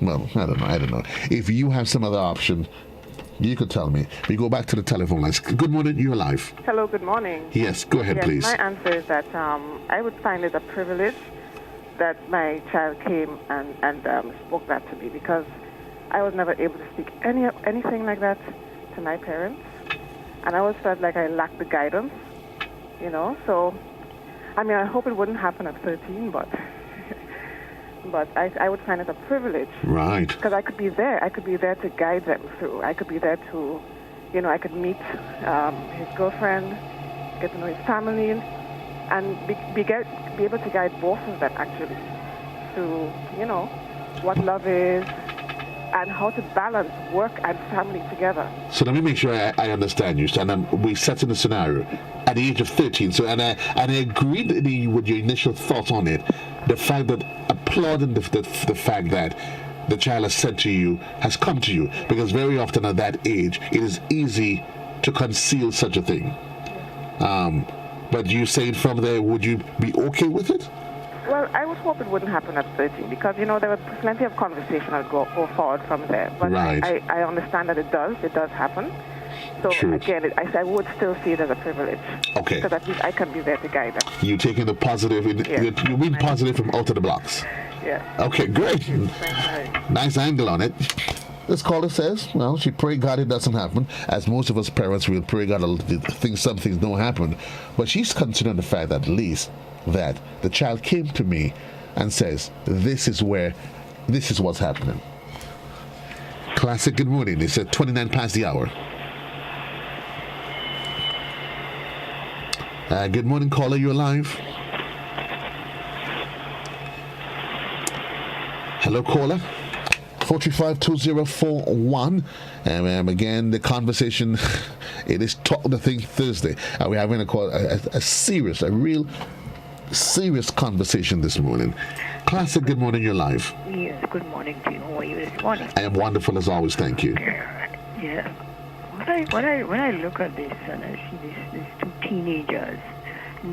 Well, I don't know. If you have some other option, you could tell me. We go back to the telephone lines. Good morning, you're live.
Hello, good morning.
Yes, go ahead, please.
My answer is that I would find it a privilege
that my child came and spoke that to me, because I was never able to speak anything like that to my parents. And I always felt like I lacked the guidance, you know. So, I mean, I hope it wouldn't happen at 13, but I would find it a privilege.
Right.
Because I could be there. I could be there to guide them through. I could be there to, you know, I could meet his girlfriend, get to know his family, and be able to guide both of them, actually, through, you know, what love is, and how to balance work and family together.
So let me make sure I understand you. And we set in the scenario at the age of 13. So and I agreed with your initial thoughts on it. The fact that applauding the fact that the child has said to you, has come to you, because very often at that age it is easy to conceal such a thing. But you saying from there, would you be okay with it?
Well, I would hope it wouldn't happen at 13, because, you know, there was plenty of conversation that go forward from there. But
right.
I understand that it does happen. So,
True.
Again, I would still see it as a privilege.
Okay.
Because at least I can be there to guide them.
You taking the positive, you mean positive from out of the blocks.
Yeah.
Okay, great. Nice angle on it. This caller says, well, she pray God it doesn't happen, as most of us parents will pray God some things don't happen. But she's considering the fact that at least that the child came to me and says, this is what's happening. Classic, good morning. It's at 29 past the hour. Good morning, caller, you're live. Hello, caller. 435-2041. And again, the conversation, it is Talk the Thing Thursday. We're having a real serious conversation this morning. Classic, good morning, you're live.
Yes, good morning to you. How are you this morning?
I am wonderful as always, thank you.
Yeah. When I look at this and I see these two teenagers, in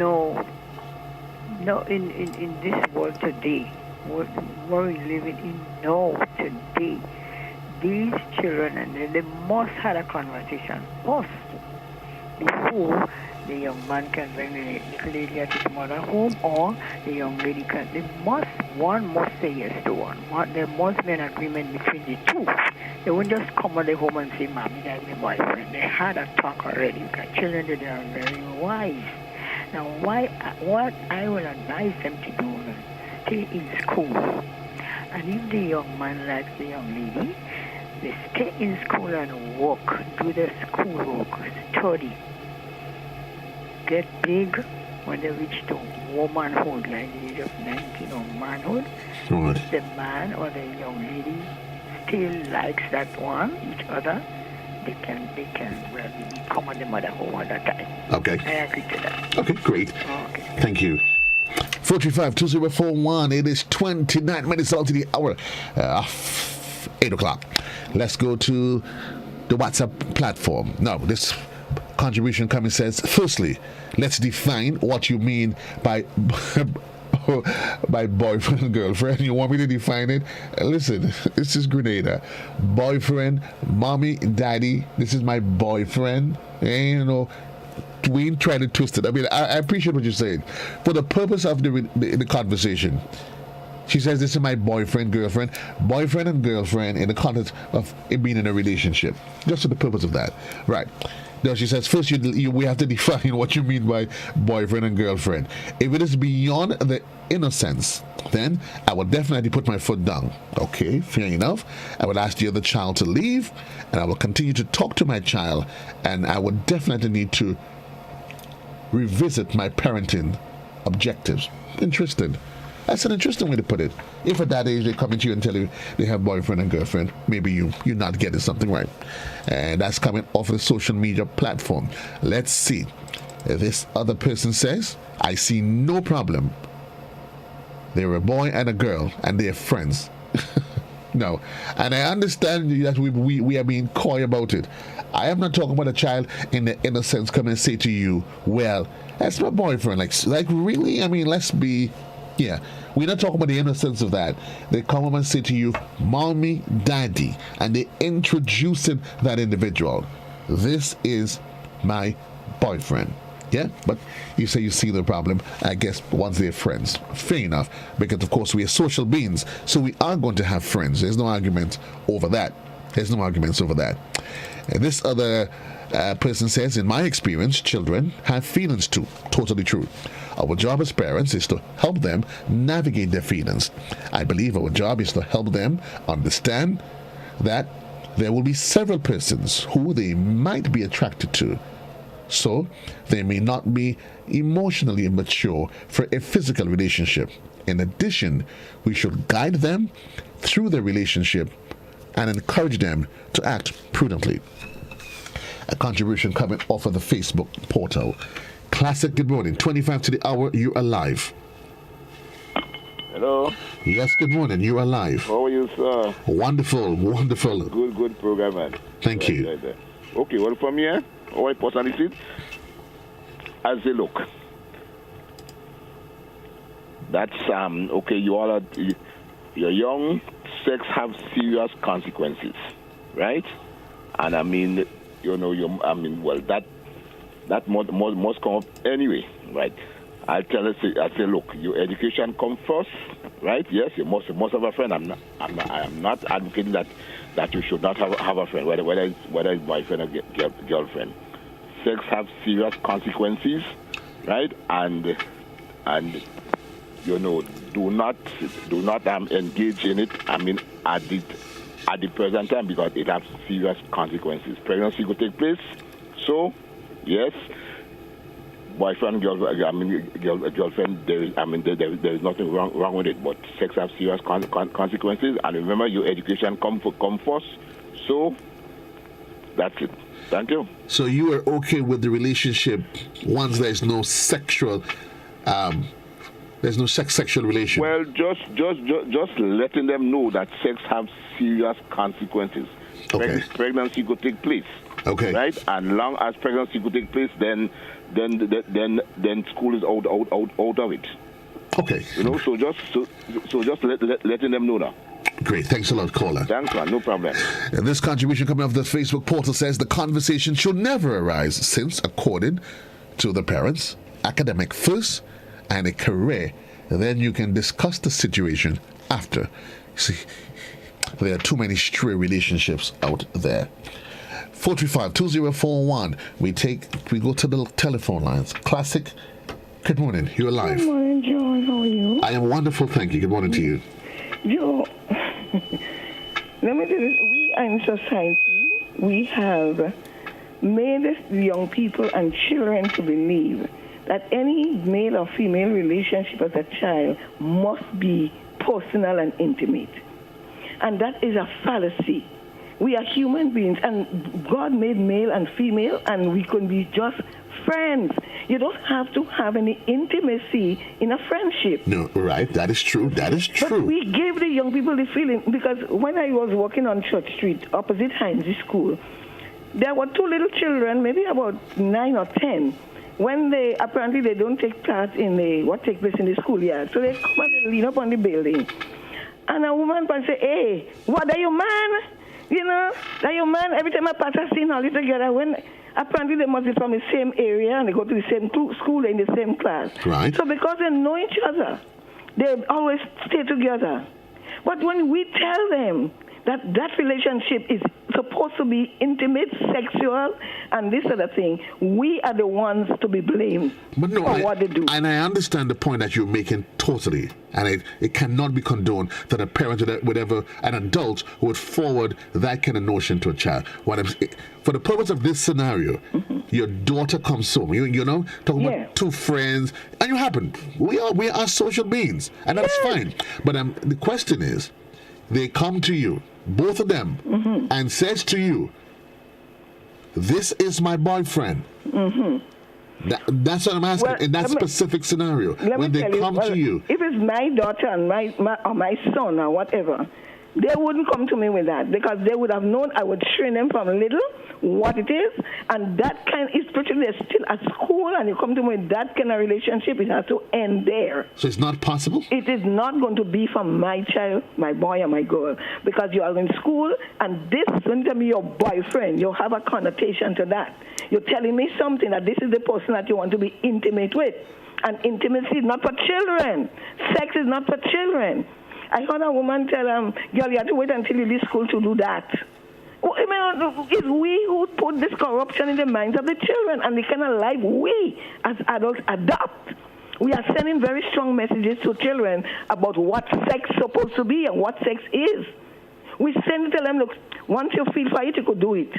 this world today, what we're living in now today, these children, and they must have a conversation first before the young man can bring the little lady at his mother home, or the young lady can. One must say yes to one. There must be an agreement between the two. They won't just come at the home and say, "Mommy, that's my boyfriend." They had a talk already. Because children, they are very wise. Now, what I will advise them to do is stay in school. And if the young man likes the young lady, they stay in school and work, do their schoolwork, study. Get big when they reach to womanhood, like the age of 19 or manhood.
Right.
If the man or the young lady still likes that one, each other, they can come at the mother home at that time.
Okay.
I agree to that.
Okay, great.
Okay.
Thank you. 435-2041. It is 29 minutes out to the hour. 8 o'clock. Let's go to the WhatsApp platform. Now, this contribution coming says, firstly, let's define what you mean by boyfriend and girlfriend. You want me to define it? Listen, this is Grenada. Boyfriend, mommy, daddy, this is my boyfriend. And, we ain't trying to twist it. I mean, I appreciate what you're saying. For the purpose of the conversation, she says, this is my boyfriend, girlfriend. Boyfriend and girlfriend in the context of it being in a relationship. Just for the purpose of that. Right. Now, she says, first, we have to define what you mean by boyfriend and girlfriend. If it is beyond the innocence, then I will definitely put my foot down. Okay, fair enough. I will ask the other child to leave, and I will continue to talk to my child, and I would definitely need to revisit my parenting objectives. Interesting. That's an interesting way to put it. If at that age they come into you and tell you they have boyfriend and girlfriend, maybe you're not getting something right. And that's coming off the social media platform. Let's see. This other person says, I see no problem. They're a boy and a girl, and they're friends. No. And I understand that we are being coy about it. I am not talking about a child in the innocence come and say to you, well, that's my boyfriend. Like really? I mean, let's be... Yeah, we're not talking about the innocence of that. They come up and say to you, mommy, daddy, and they introducing that individual. This is my boyfriend. Yeah, but you say you see the problem, I guess, once they're friends. Fair enough, because of course we are social beings, so we are going to have friends. There's no argument over that. There's no arguments over that. And this other person says, in my experience, children have feelings too. Totally true. Our job as parents is to help them navigate their feelings. I believe our job is to help them understand that there will be several persons who they might be attracted to. So they may not be emotionally mature for a physical relationship. In addition, we should guide them through their relationship and encourage them to act prudently. A contribution coming off of the Facebook portal. Classic, good morning. 25 to the hour, you're alive.
Hello.
Yes, good morning. You're alive.
How are you, sir?
Wonderful, wonderful.
Good program, man.
Thank you.
Right. Okay, well, from here, how I personally see it, as they look, that's, okay, you're young, sex have serious consequences, right? And I mean, that must come up anyway, right? I say, look, your education come first, right? Yes, you must have a friend. I am not advocating that you should not have a friend, whether it's boyfriend or girlfriend. Sex have serious consequences, right? And do not engage in it. I mean, at the present time, because it has serious consequences. Pregnancy could take place. So, yes, boyfriend, girlfriend, there is nothing wrong with it. But sex has serious consequences. And remember, your education come first. So, that's it. Thank you.
So you are okay with the relationship once there's no sexual, sexual relation?
Well, just letting them know that sex have serious consequences.
Okay.
Pregnancy could take place.
Okay.
Right, and long as pregnancy could take place, then school is out of it.
Okay.
So just letting them know now.
Great. Thanks a lot, caller.
Thanks, man. No problem.
And this contribution coming off the Facebook portal says the conversation should never arise since, according to the parents, academic first and a career, then you can discuss the situation after. See, there are too many stray relationships out there. 435-2041. We go to the telephone lines. Classic. Good morning. You're live.
Good morning, Joe. How are you?
I am wonderful. Thank you. Good morning to you.
Joe, let me tell you, we are in society, we have made young people and children to believe that any male or female relationship as a child must be personal and intimate. And that is a fallacy. We are human beings, and God made male and female, and we can be just friends. You don't have to have any intimacy in a friendship.
No, right. That is true. That is true.
But we gave the young people the feeling, because when I was walking on Church Street, opposite Heinz School, there were two little children, maybe about 9 or 10, when they don't take part in what takes place in the schoolyard. So they come and they lean up on the building. And a woman can say, hey, what are you, man? You know, that your man, every time I pass, I see all this together. When apparently they must be from the same area and they go to the same school in the same class.
Right.
So because they know each other, they always stay together. But when we tell them that relationship is supposed to be intimate, sexual, and this other thing, we are the ones to be blamed for what they do.
And I understand the point that you're making totally. And it cannot be condoned that a parent would ever, an adult would forward that kind of notion to a child. For the purpose of this scenario, your daughter comes home, you know, talking about two friends, and you happen. We are social beings, and that's fine. But the question is, they come to you, both of them, and says to you, this is my boyfriend. That's what I'm asking, in that specific scenario, when they come to you.
If it's my daughter and my son or whatever, they wouldn't come to me with that, because they would have known I would train them from little what it is, and that kind, especially they're still at school, and you come to me with that kind of relationship, it has to end there.
So it's not possible?
It is not going to be for my child, my boy, or my girl, because you are in school, and this, when you tell me your boyfriend, you have a connotation to that. You're telling me something that this is the person that you want to be intimate with. And intimacy is not for children. Sex is not for children. I heard a woman tell girl, you have to wait until you leave school to do that. Well, I mean, it's we who put this corruption in the minds of the children, and the kind of life we as adults adopt. We are sending very strong messages to children about what sex is supposed to be and what sex is. We send to them, look, once you feel for it, you could do it.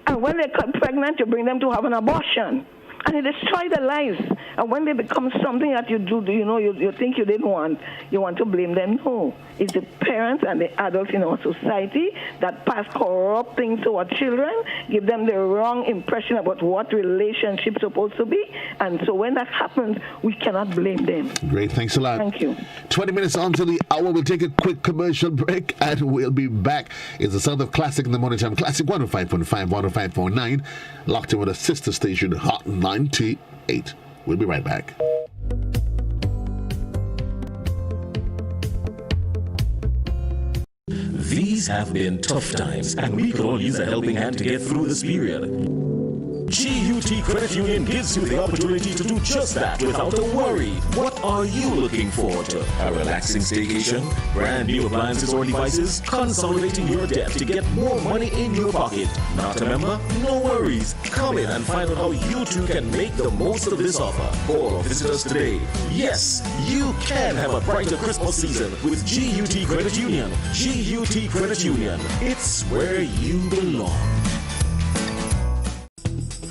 And when they get pregnant, you bring them to have an abortion. And it destroys their lives. And when they become something that you do, you think you didn't want, you want to blame them. No. It's the parents and the adults in our society that pass corrupt things to our children, give them the wrong impression about what relationships are supposed to be. And so when that happens, we cannot blame them.
Great. Thanks a lot.
Thank you.
20 minutes on to the hour. We'll take a quick commercial break, and we'll be back. It's the Sound of Classic in the Morning Time. Classic 105.5, 105.9. Locked in with a sister station, Hot 98. We'll be right back.
These have been tough times, and we could all use a helping hand to get through this period. GUT Credit Union gives you the opportunity to do just that without a worry. What are you looking forward to? A relaxing staycation? Brand new appliances or devices? Consolidating your debt to get more money in your pocket? Not a member? No worries. Come in and find out how you too can make the most of this offer. Or visit us today. Yes, you can have a brighter Christmas season with GUT Credit Union. GUT Credit Union. It's where you belong.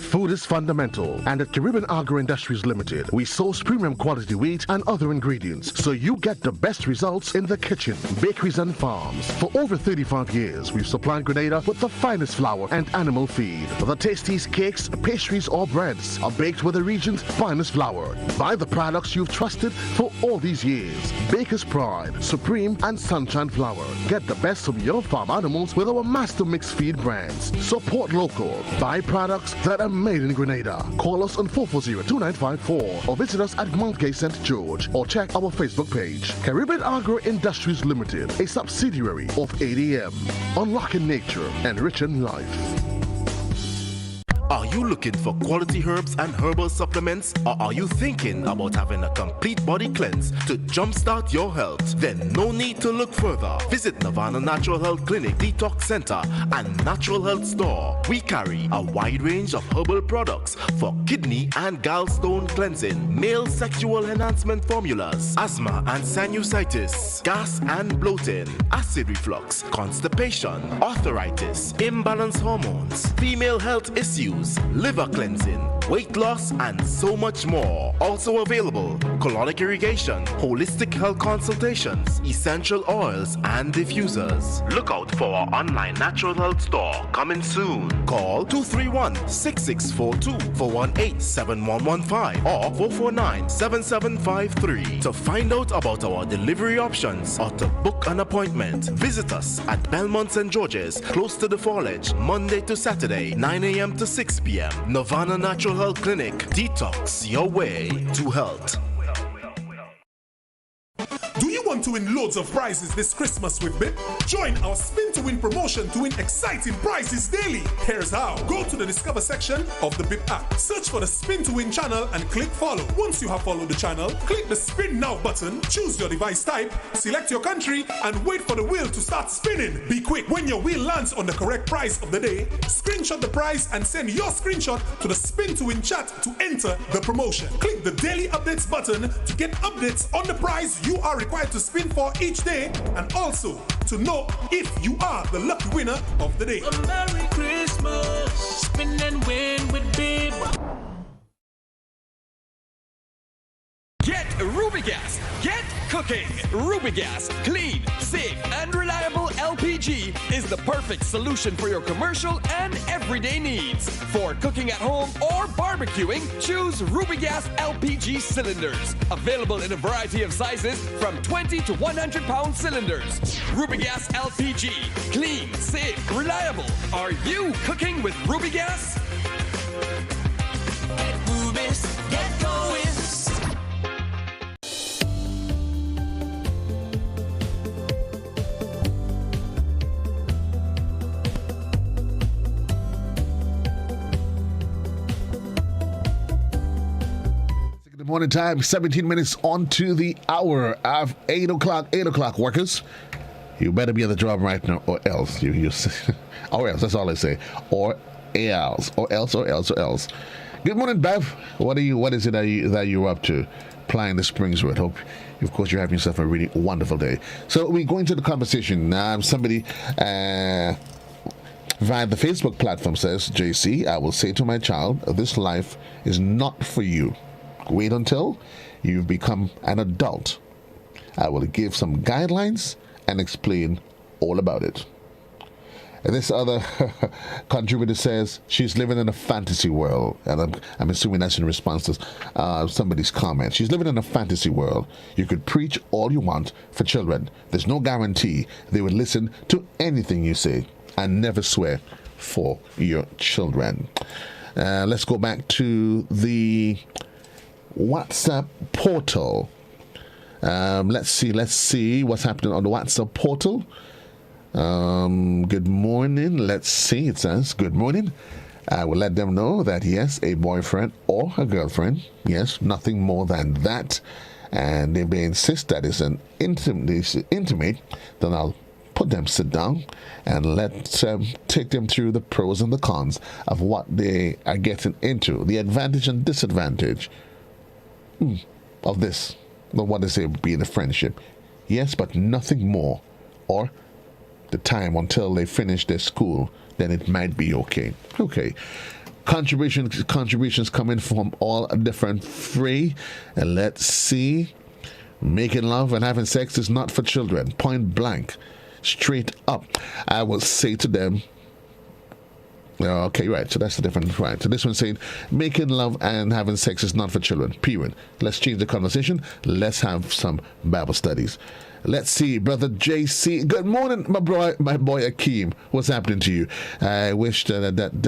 Food is fundamental, and at Caribbean Agro Industries Limited, we source premium quality wheat and other ingredients, so you get the best results in the kitchen, bakeries and farms. For over 35 years, we've supplied Grenada with the finest flour and animal feed. The tastiest cakes, pastries or breads are baked with the region's finest flour. Buy the products you've trusted for all these years. Baker's Pride, Supreme and Sunshine Flour. Get the best of your farm animals with our master mix feed brands. Support local. Buy products that are made in Grenada. Call us on 440-2954 or visit us at Mount Gay St. George or check our Facebook page. Caribbean Agro Industries Limited, a subsidiary of ADM. Unlocking nature, enriching life. Are you looking for quality herbs and herbal supplements, or are you thinking about having a complete body cleanse to jumpstart your health? Then no need to look further. Visit Nirvana Natural Health Clinic, Detox Center, and Natural Health Store. We carry a wide range of herbal products for kidney and gallstone cleansing, male sexual enhancement formulas, asthma and sinusitis, gas and bloating, acid reflux, constipation, arthritis, imbalanced hormones, female health issues, liver cleansing, weight loss, and so much more. Also available, colonic irrigation, holistic health consultations, essential oils, and diffusers. Look out for our online natural health store coming soon. Call 231-6642 for 18-7115 or 449-7753 to find out about our delivery options or to book an appointment. Visit us at Belmont St. George's, close to the Foliage, Monday to Saturday, 9 a.m. to 6 p.m. Nirvana Natural Health Clinic. Detox your way to health.
Do you want to win loads of prizes this Christmas with BIP? Join our Spin to Win promotion to win exciting prizes daily. Here's how. Go to the Discover section of the BIP app. Search for the Spin to Win channel and click follow. Once you have followed the channel, click the Spin Now button, choose your device type, select your country, and wait for the wheel to start spinning. Be quick. When your wheel lands on the correct prize of the day, screenshot the prize and send your screenshot to the Spin to Win chat to enter the promotion. Click the Daily Updates button to get updates on the prize you are required to spin for each day, and also to know if you are the lucky winner of the day.
Merry Christmas, spin and win with BIP.
Get Rubigas. Get cooking. Rubigas, clean, safe, and reliable LPG is the perfect solution for your commercial and everyday needs. For cooking at home or barbecuing, choose Rubigas LPG cylinders. Available in a variety of sizes from 20 to 100 pound cylinders. Rubigas LPG, clean, safe, reliable. Are you cooking with Rubigas?
Get Rubis, get going.
Morning time, 17 minutes on to the hour of 8 o'clock, workers. You better be at the job right now, or else. Or else, that's all I say. Or else. Good morning, Bev. What is it that you're up to? Plying the springs with. Hope, of course, you're having yourself a really wonderful day. So we go into the conversation. Somebody via the Facebook platform says, JC, I will say to my child, this life is not for you. Wait until you've become an adult. I will give some guidelines and explain all about it. And this other contributor says she's living in a fantasy world. And I'm assuming that's in response to somebody's comment. She's living in a fantasy world. You could preach all you want for children. There's no guarantee they would listen to anything you say, and never swear for your children. Let's go back to the WhatsApp portal. Let's see what's happening on the WhatsApp portal. Good morning. Let's see. It says, good morning. I will let them know that yes, a boyfriend or a girlfriend, yes, nothing more than that. And if they insist that it's an intimate, then I'll put them sit down and let's take them through the pros and the cons of what they are getting into, the advantage and disadvantage of this, what they say being a friendship. Yes, but nothing more, or the time until they finish their school, then it might be okay. Contributions coming from all different free. And let's see. Making love and having sex is not for children. Point blank. Straight up. I will say to them, okay, right. So that's the different, right. So this one's saying, making love and having sex is not for children, period. Let's change the conversation. Let's have some Bible studies. Let's see, Brother JC. Good morning, my boy Akeem. What's happening to you? I wish my brother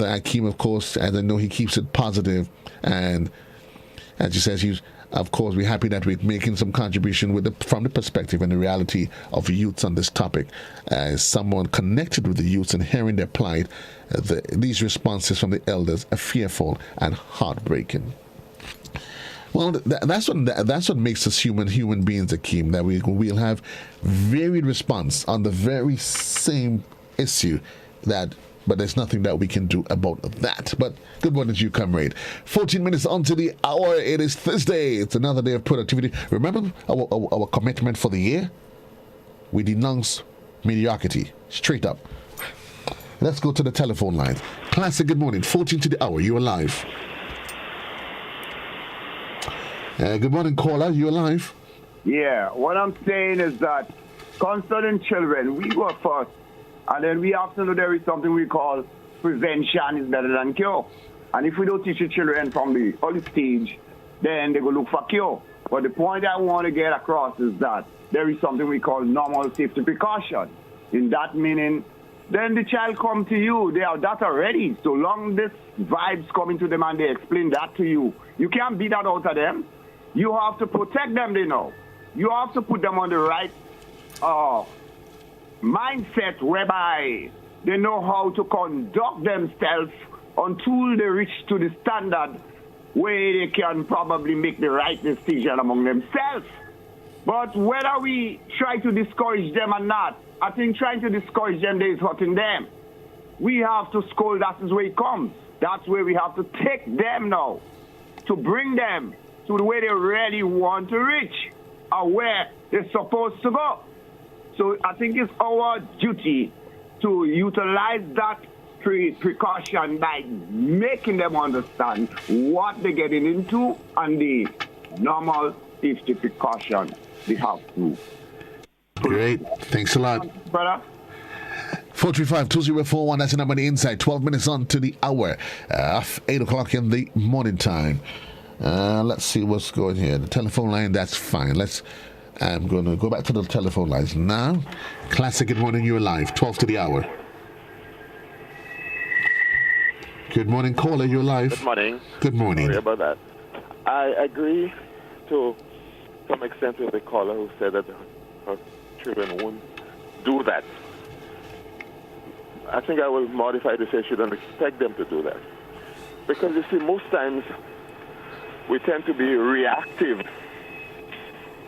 Akeem, of course, and I know he keeps it positive, and as he says, of course, we're happy that we're making some contribution from the perspective and the reality of youths on this topic. As someone connected with the youths and hearing their plight, these responses from the elders are fearful and heartbreaking. Well, that's what makes us human beings, Akeem, that we'll have varied response on the very same issue but there's nothing that we can do about that. But good morning to you, comrade. 14 minutes on to the hour. It is Thursday. It's another day of productivity. Remember our commitment for the year? We denounce mediocrity. Straight up. Let's go to the telephone line. Classic, good morning. 14 to the hour. You're alive. Good morning, caller. You're alive.
Yeah, what I'm saying is that concerning children, we go first. And then we have to know there is something we call prevention is better than cure. And if we don't teach the children from the early stage, then they go look for cure. But the point I want to get across is that there is something we call normal safety precaution. In that meaning, then the child come to you, they are that already. So long this vibes coming to them and they explain that to you, you can't beat that out of them. You have to protect them, they know. You have to put them on the right mindset whereby they know how to conduct themselves until they reach to the standard where they can probably make the right decision among themselves. But whether we try to discourage them or not, I think trying to discourage them is hurting them. We have to scold, that is where it comes. That's where we have to take them now, to bring them to the way they really want to reach, or where they're supposed to go. So I think it's our duty to utilize that precaution by making them understand what they're getting into and the normal safety precaution they have to.
Great. Thanks a lot.
Brother?
435-2041, that's the number on the inside. 12 minutes on to the hour of 8 o'clock in the morning time. Let's see what's going here. The telephone line, that's fine. I'm going to go back to the telephone lines now. Classic, good morning, you're live. 12 to the hour. Good morning, caller, you're live.
Good morning.
Good morning.
Sorry about that. I agree to some extent with the caller who said that her children won't do that. I think I will modify to say she don't expect them to do that. Because you see, most times we tend to be reactive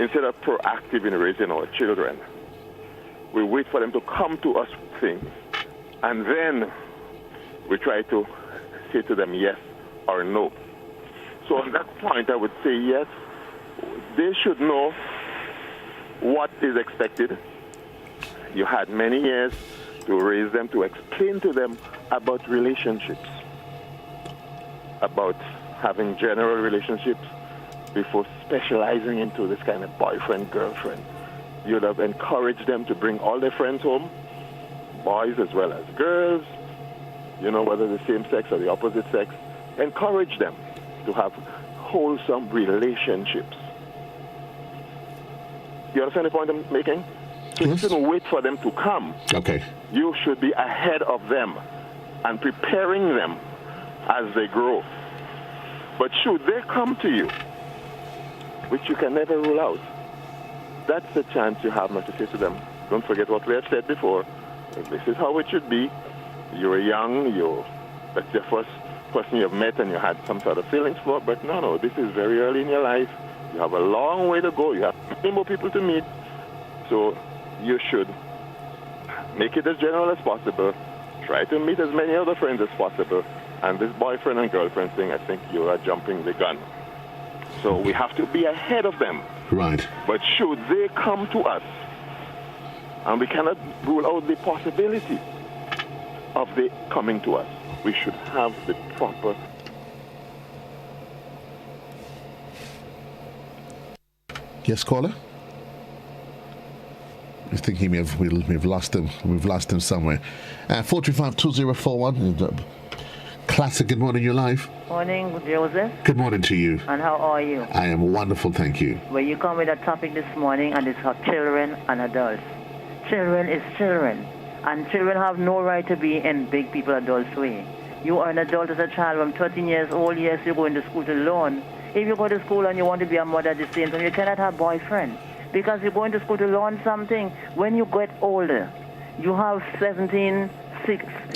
instead of proactive in raising our children. We wait for them to come to us with things, and then we try to say to them yes or no. So on that point, I would say yes, they should know what is expected. You had many years to raise them, to explain to them about relationships, about having general relationships before specializing into this kind of boyfriend, girlfriend. You'd have encouraged them to bring all their friends home, boys as well as girls, whether the same sex or the opposite sex. Encourage them to have wholesome relationships. You understand the point I'm making? So you shouldn't wait for them to come.
Okay.
You should be ahead of them and preparing them as they grow. But should they come to you, which you can never rule out, that's the chance you have not to say to them, don't forget what we have said before. This is how it should be. You're young, that's your first person you've met and you had some sort of feelings for, but no, this is very early in your life. You have a long way to go. You have many more people to meet. So you should make it as general as possible. Try to meet as many other friends as possible. And this boyfriend and girlfriend thing, I think you are jumping the gun. So we have to be ahead of them.
Right.
But should they come to us, and we cannot rule out the possibility of they coming to us, we should have the proper...
Yes, caller? I think we've lost him. We've lost him somewhere. 435-2041. Classic, good morning, you're live.
Morning, Joseph.
Good morning to you.
And how are you?
I am wonderful, thank you.
Well, you come with a topic this morning, and it's for children and adults. Children is children, and children have no right to be in big people adults' way. You are an adult as a child from 13 years old. Yes, you're going to school to learn. If you go to school and you want to be a mother at the same time, you cannot have boyfriend, because you're going to school to learn something. When you get older, you have 17,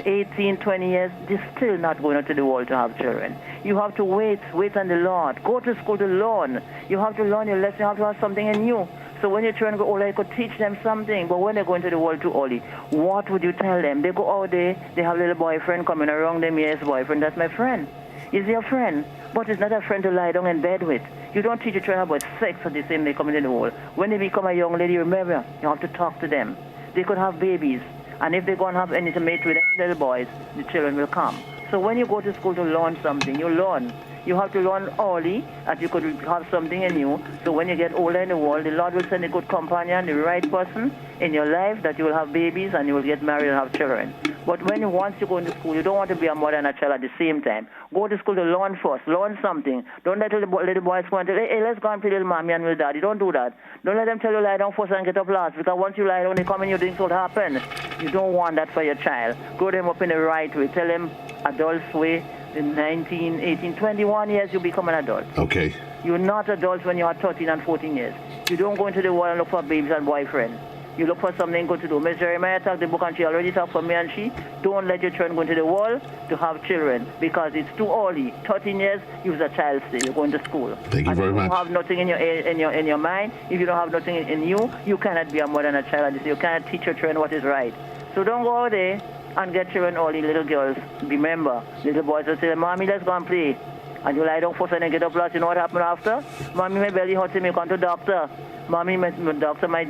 18, 20 years, you're still not going out to the world to have children. You have to wait on the Lord. Go to school to learn. You have to learn your lesson. You have to have something in you. So when your children go older, you could teach them something. But when they go into the world too early, what would you tell them? They go out there, they have a little boyfriend coming around them. Yes, boyfriend, that's my friend. Is he a friend? But it's not a friend to lie down in bed with. You don't teach your children about sex at the same day coming in the world. When they become a young lady, remember, you have to talk to them. They could have babies. And if they go and have any to mate with any little boys, the children will come. So when you go to school to learn something, you learn. You have to learn early that you could have something in you. So when you get older in the world, the Lord will send a good companion, the right person in your life, that you will have babies and you will get married and have children. But once you go into school, you don't want to be a mother and a child at the same time. Go to school to learn first. Learn something. Don't let little boys go and tell, hey, let's go and play little mommy and little daddy. Don't do that. Don't let them tell you lie down first and get up last. Because once you lie down, they come in, you think what happen. You don't want that for your child. Grow them up in the right way. Tell them adults way. In 19, 18, 21 years, you become an adult.
Okay.
You're not adults when you are 13 and 14 years. You don't go into the world and look for babies and boyfriends. You look for something good to do. Miss Jeremiah talked the book, and she already talked for me and she. Don't let your children go into the world to have children, because it's too early. 13 years, you're a child still. You're going to school.
Thank you very much.
If you don't have nothing in your mind, if you don't have nothing in you, you cannot be a mother and a child. You cannot teach your children what is right. So don't go out there and get children early, little girls. Remember, little boys will say, Mommy, let's go and play. and you lie down first and then get up last, you know what happened after? Mommy, my belly hurts, me come to doctor. Mommy, my doctor, my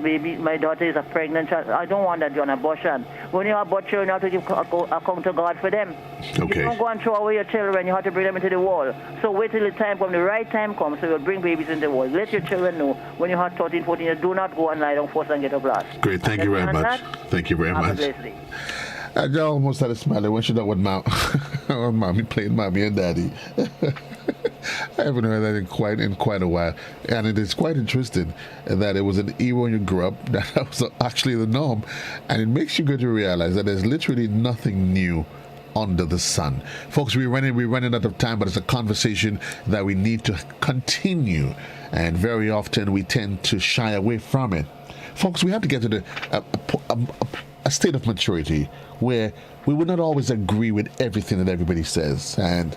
daughter is a pregnant child. I don't want that, John, abortion. When you abort children, you have to give account to God for them.
Okay.
You don't go and throw away your children, you have to bring them into the world. So wait till the time comes, the right time comes, so you'll bring babies into the world. Let your children know when you have 13, 14 years, do not go and lie down first and get up last.
Great, thank you very much.
That?
Thank you very
Have
much.
a blessed day.
I almost had a smile when she done with mommy playing mommy and daddy. I haven't heard that in quite a while, and it is quite interesting that it was an era when you grew up that was actually the norm, and it makes you go to realize that there's literally nothing new under the sun. Folks, we're running out of time, but it's a conversation that we need to continue, and very often we tend to shy away from it. Folks, we have to get to a state of maturity where we will not always agree with everything that everybody says, and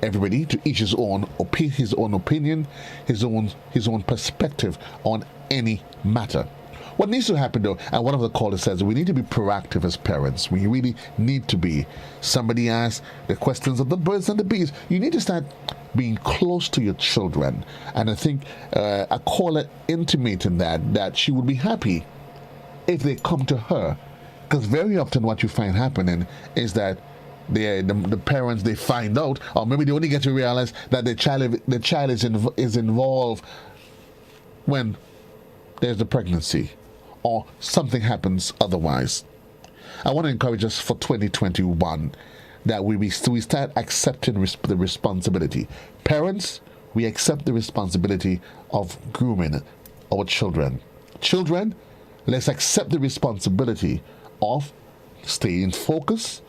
everybody to each his own opinion, his own perspective on any matter. What needs to happen though, and one of the callers says, we need to be proactive as parents. We really need to be. Somebody asked the questions of the birds and the bees. You need to start being close to your children. And I think a caller intimating that she would be happy if they come to her. Because very often what you find happening is that the parents, they find out, or maybe they only get to realize that the child is involved when there's the pregnancy or something happens otherwise. I want to encourage us for 2021 that we start accepting the responsibility. Parents, we accept the responsibility of grooming our children. Children, let's accept the responsibility of staying focused,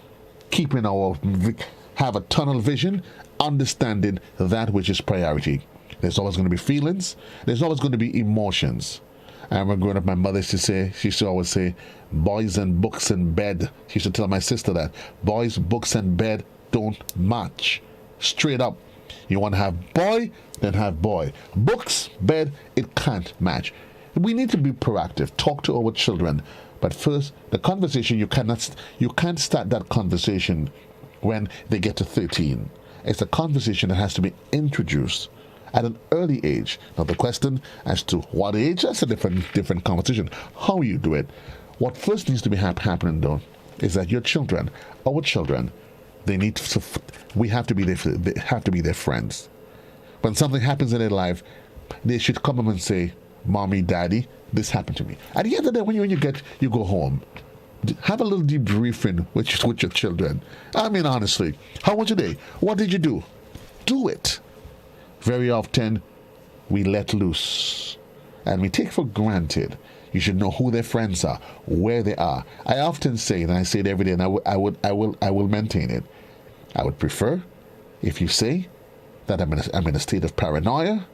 have a tunnel vision, understanding that which is priority. There's always going to be feelings. There's always going to be emotions. I remember growing up, my mother used to always say, boys and books and bed. She used to tell my sister that boys, books and bed don't match. Straight up. You want to have boy, then have boy. Books, bed, it can't match. We need to be proactive. Talk to our children. But first, the conversation, you can't start that conversation when they get to 13. It's a conversation that has to be introduced at an early age. Now, the question as to what age, that's a different conversation. How you do it. What first needs to be happening, though, is that your children, our children, they have to be their friends. When something happens in their life, they should come up and say, Mommy, Daddy, this happened to me. At the end of the day, when you go home, have a little debriefing with your children. I mean, honestly, how was your day? What did you do? Do it. Very often, we let loose, and we take for granted. You should know who their friends are, where they are. I often say, and I say it every day, and I will maintain it. I would prefer if you say that I'm in a state of paranoia,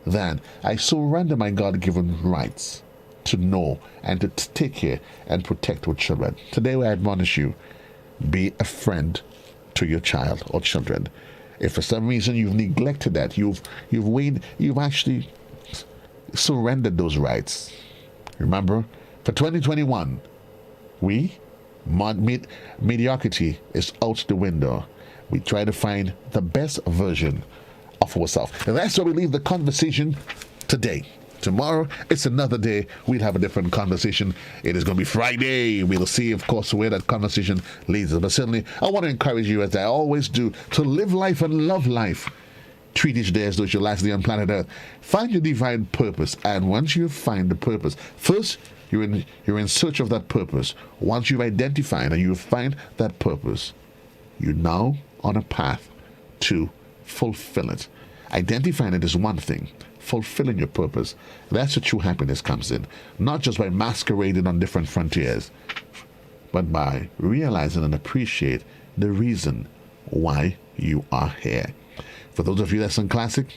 then I surrender my God-given rights to know and to take care and protect our children. Today I admonish you, be a friend to your child or children. If for some reason you've neglected that, you've actually surrendered those rights. Remember, for 2021, mediocrity is out the window. We try to find the best version of ourselves. And that's where we leave the conversation today. Tomorrow, it's another day. We'll have a different conversation. It is going to be Friday. We'll see, of course, where that conversation leads us. But certainly, I want to encourage you, as I always do, to live life and love life. Treat each day as though it's your last day on planet Earth. Find your divine purpose. And once you find the purpose, first, you're in search of that purpose. Once you've identified and you find that purpose, you're now on a path to fulfill it. Identifying it is one thing. Fulfilling your purpose, that's where true happiness comes in. Not just by masquerading on different frontiers, but by realizing and appreciate the reason why you are here. For those of you that's on Classic,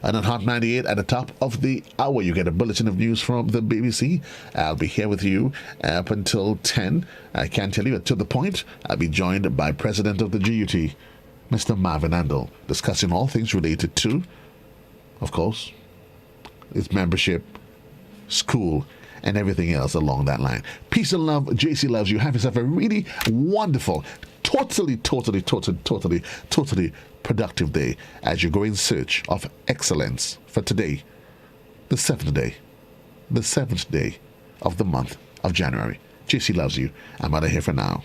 and on Hot 98 at the top of the hour, you get a bulletin of news from the BBC. I'll be here with you up until 10. I can tell you, to the point, I'll be joined by President of the GUT, Mr. Marvin Andel, discussing all things related to, of course, its membership, school, and everything else along that line. Peace and love. JC loves you. Have yourself a really wonderful, totally productive day as you go in search of excellence for today, the 7th day of the month of January. JC loves you. I'm out of here for now.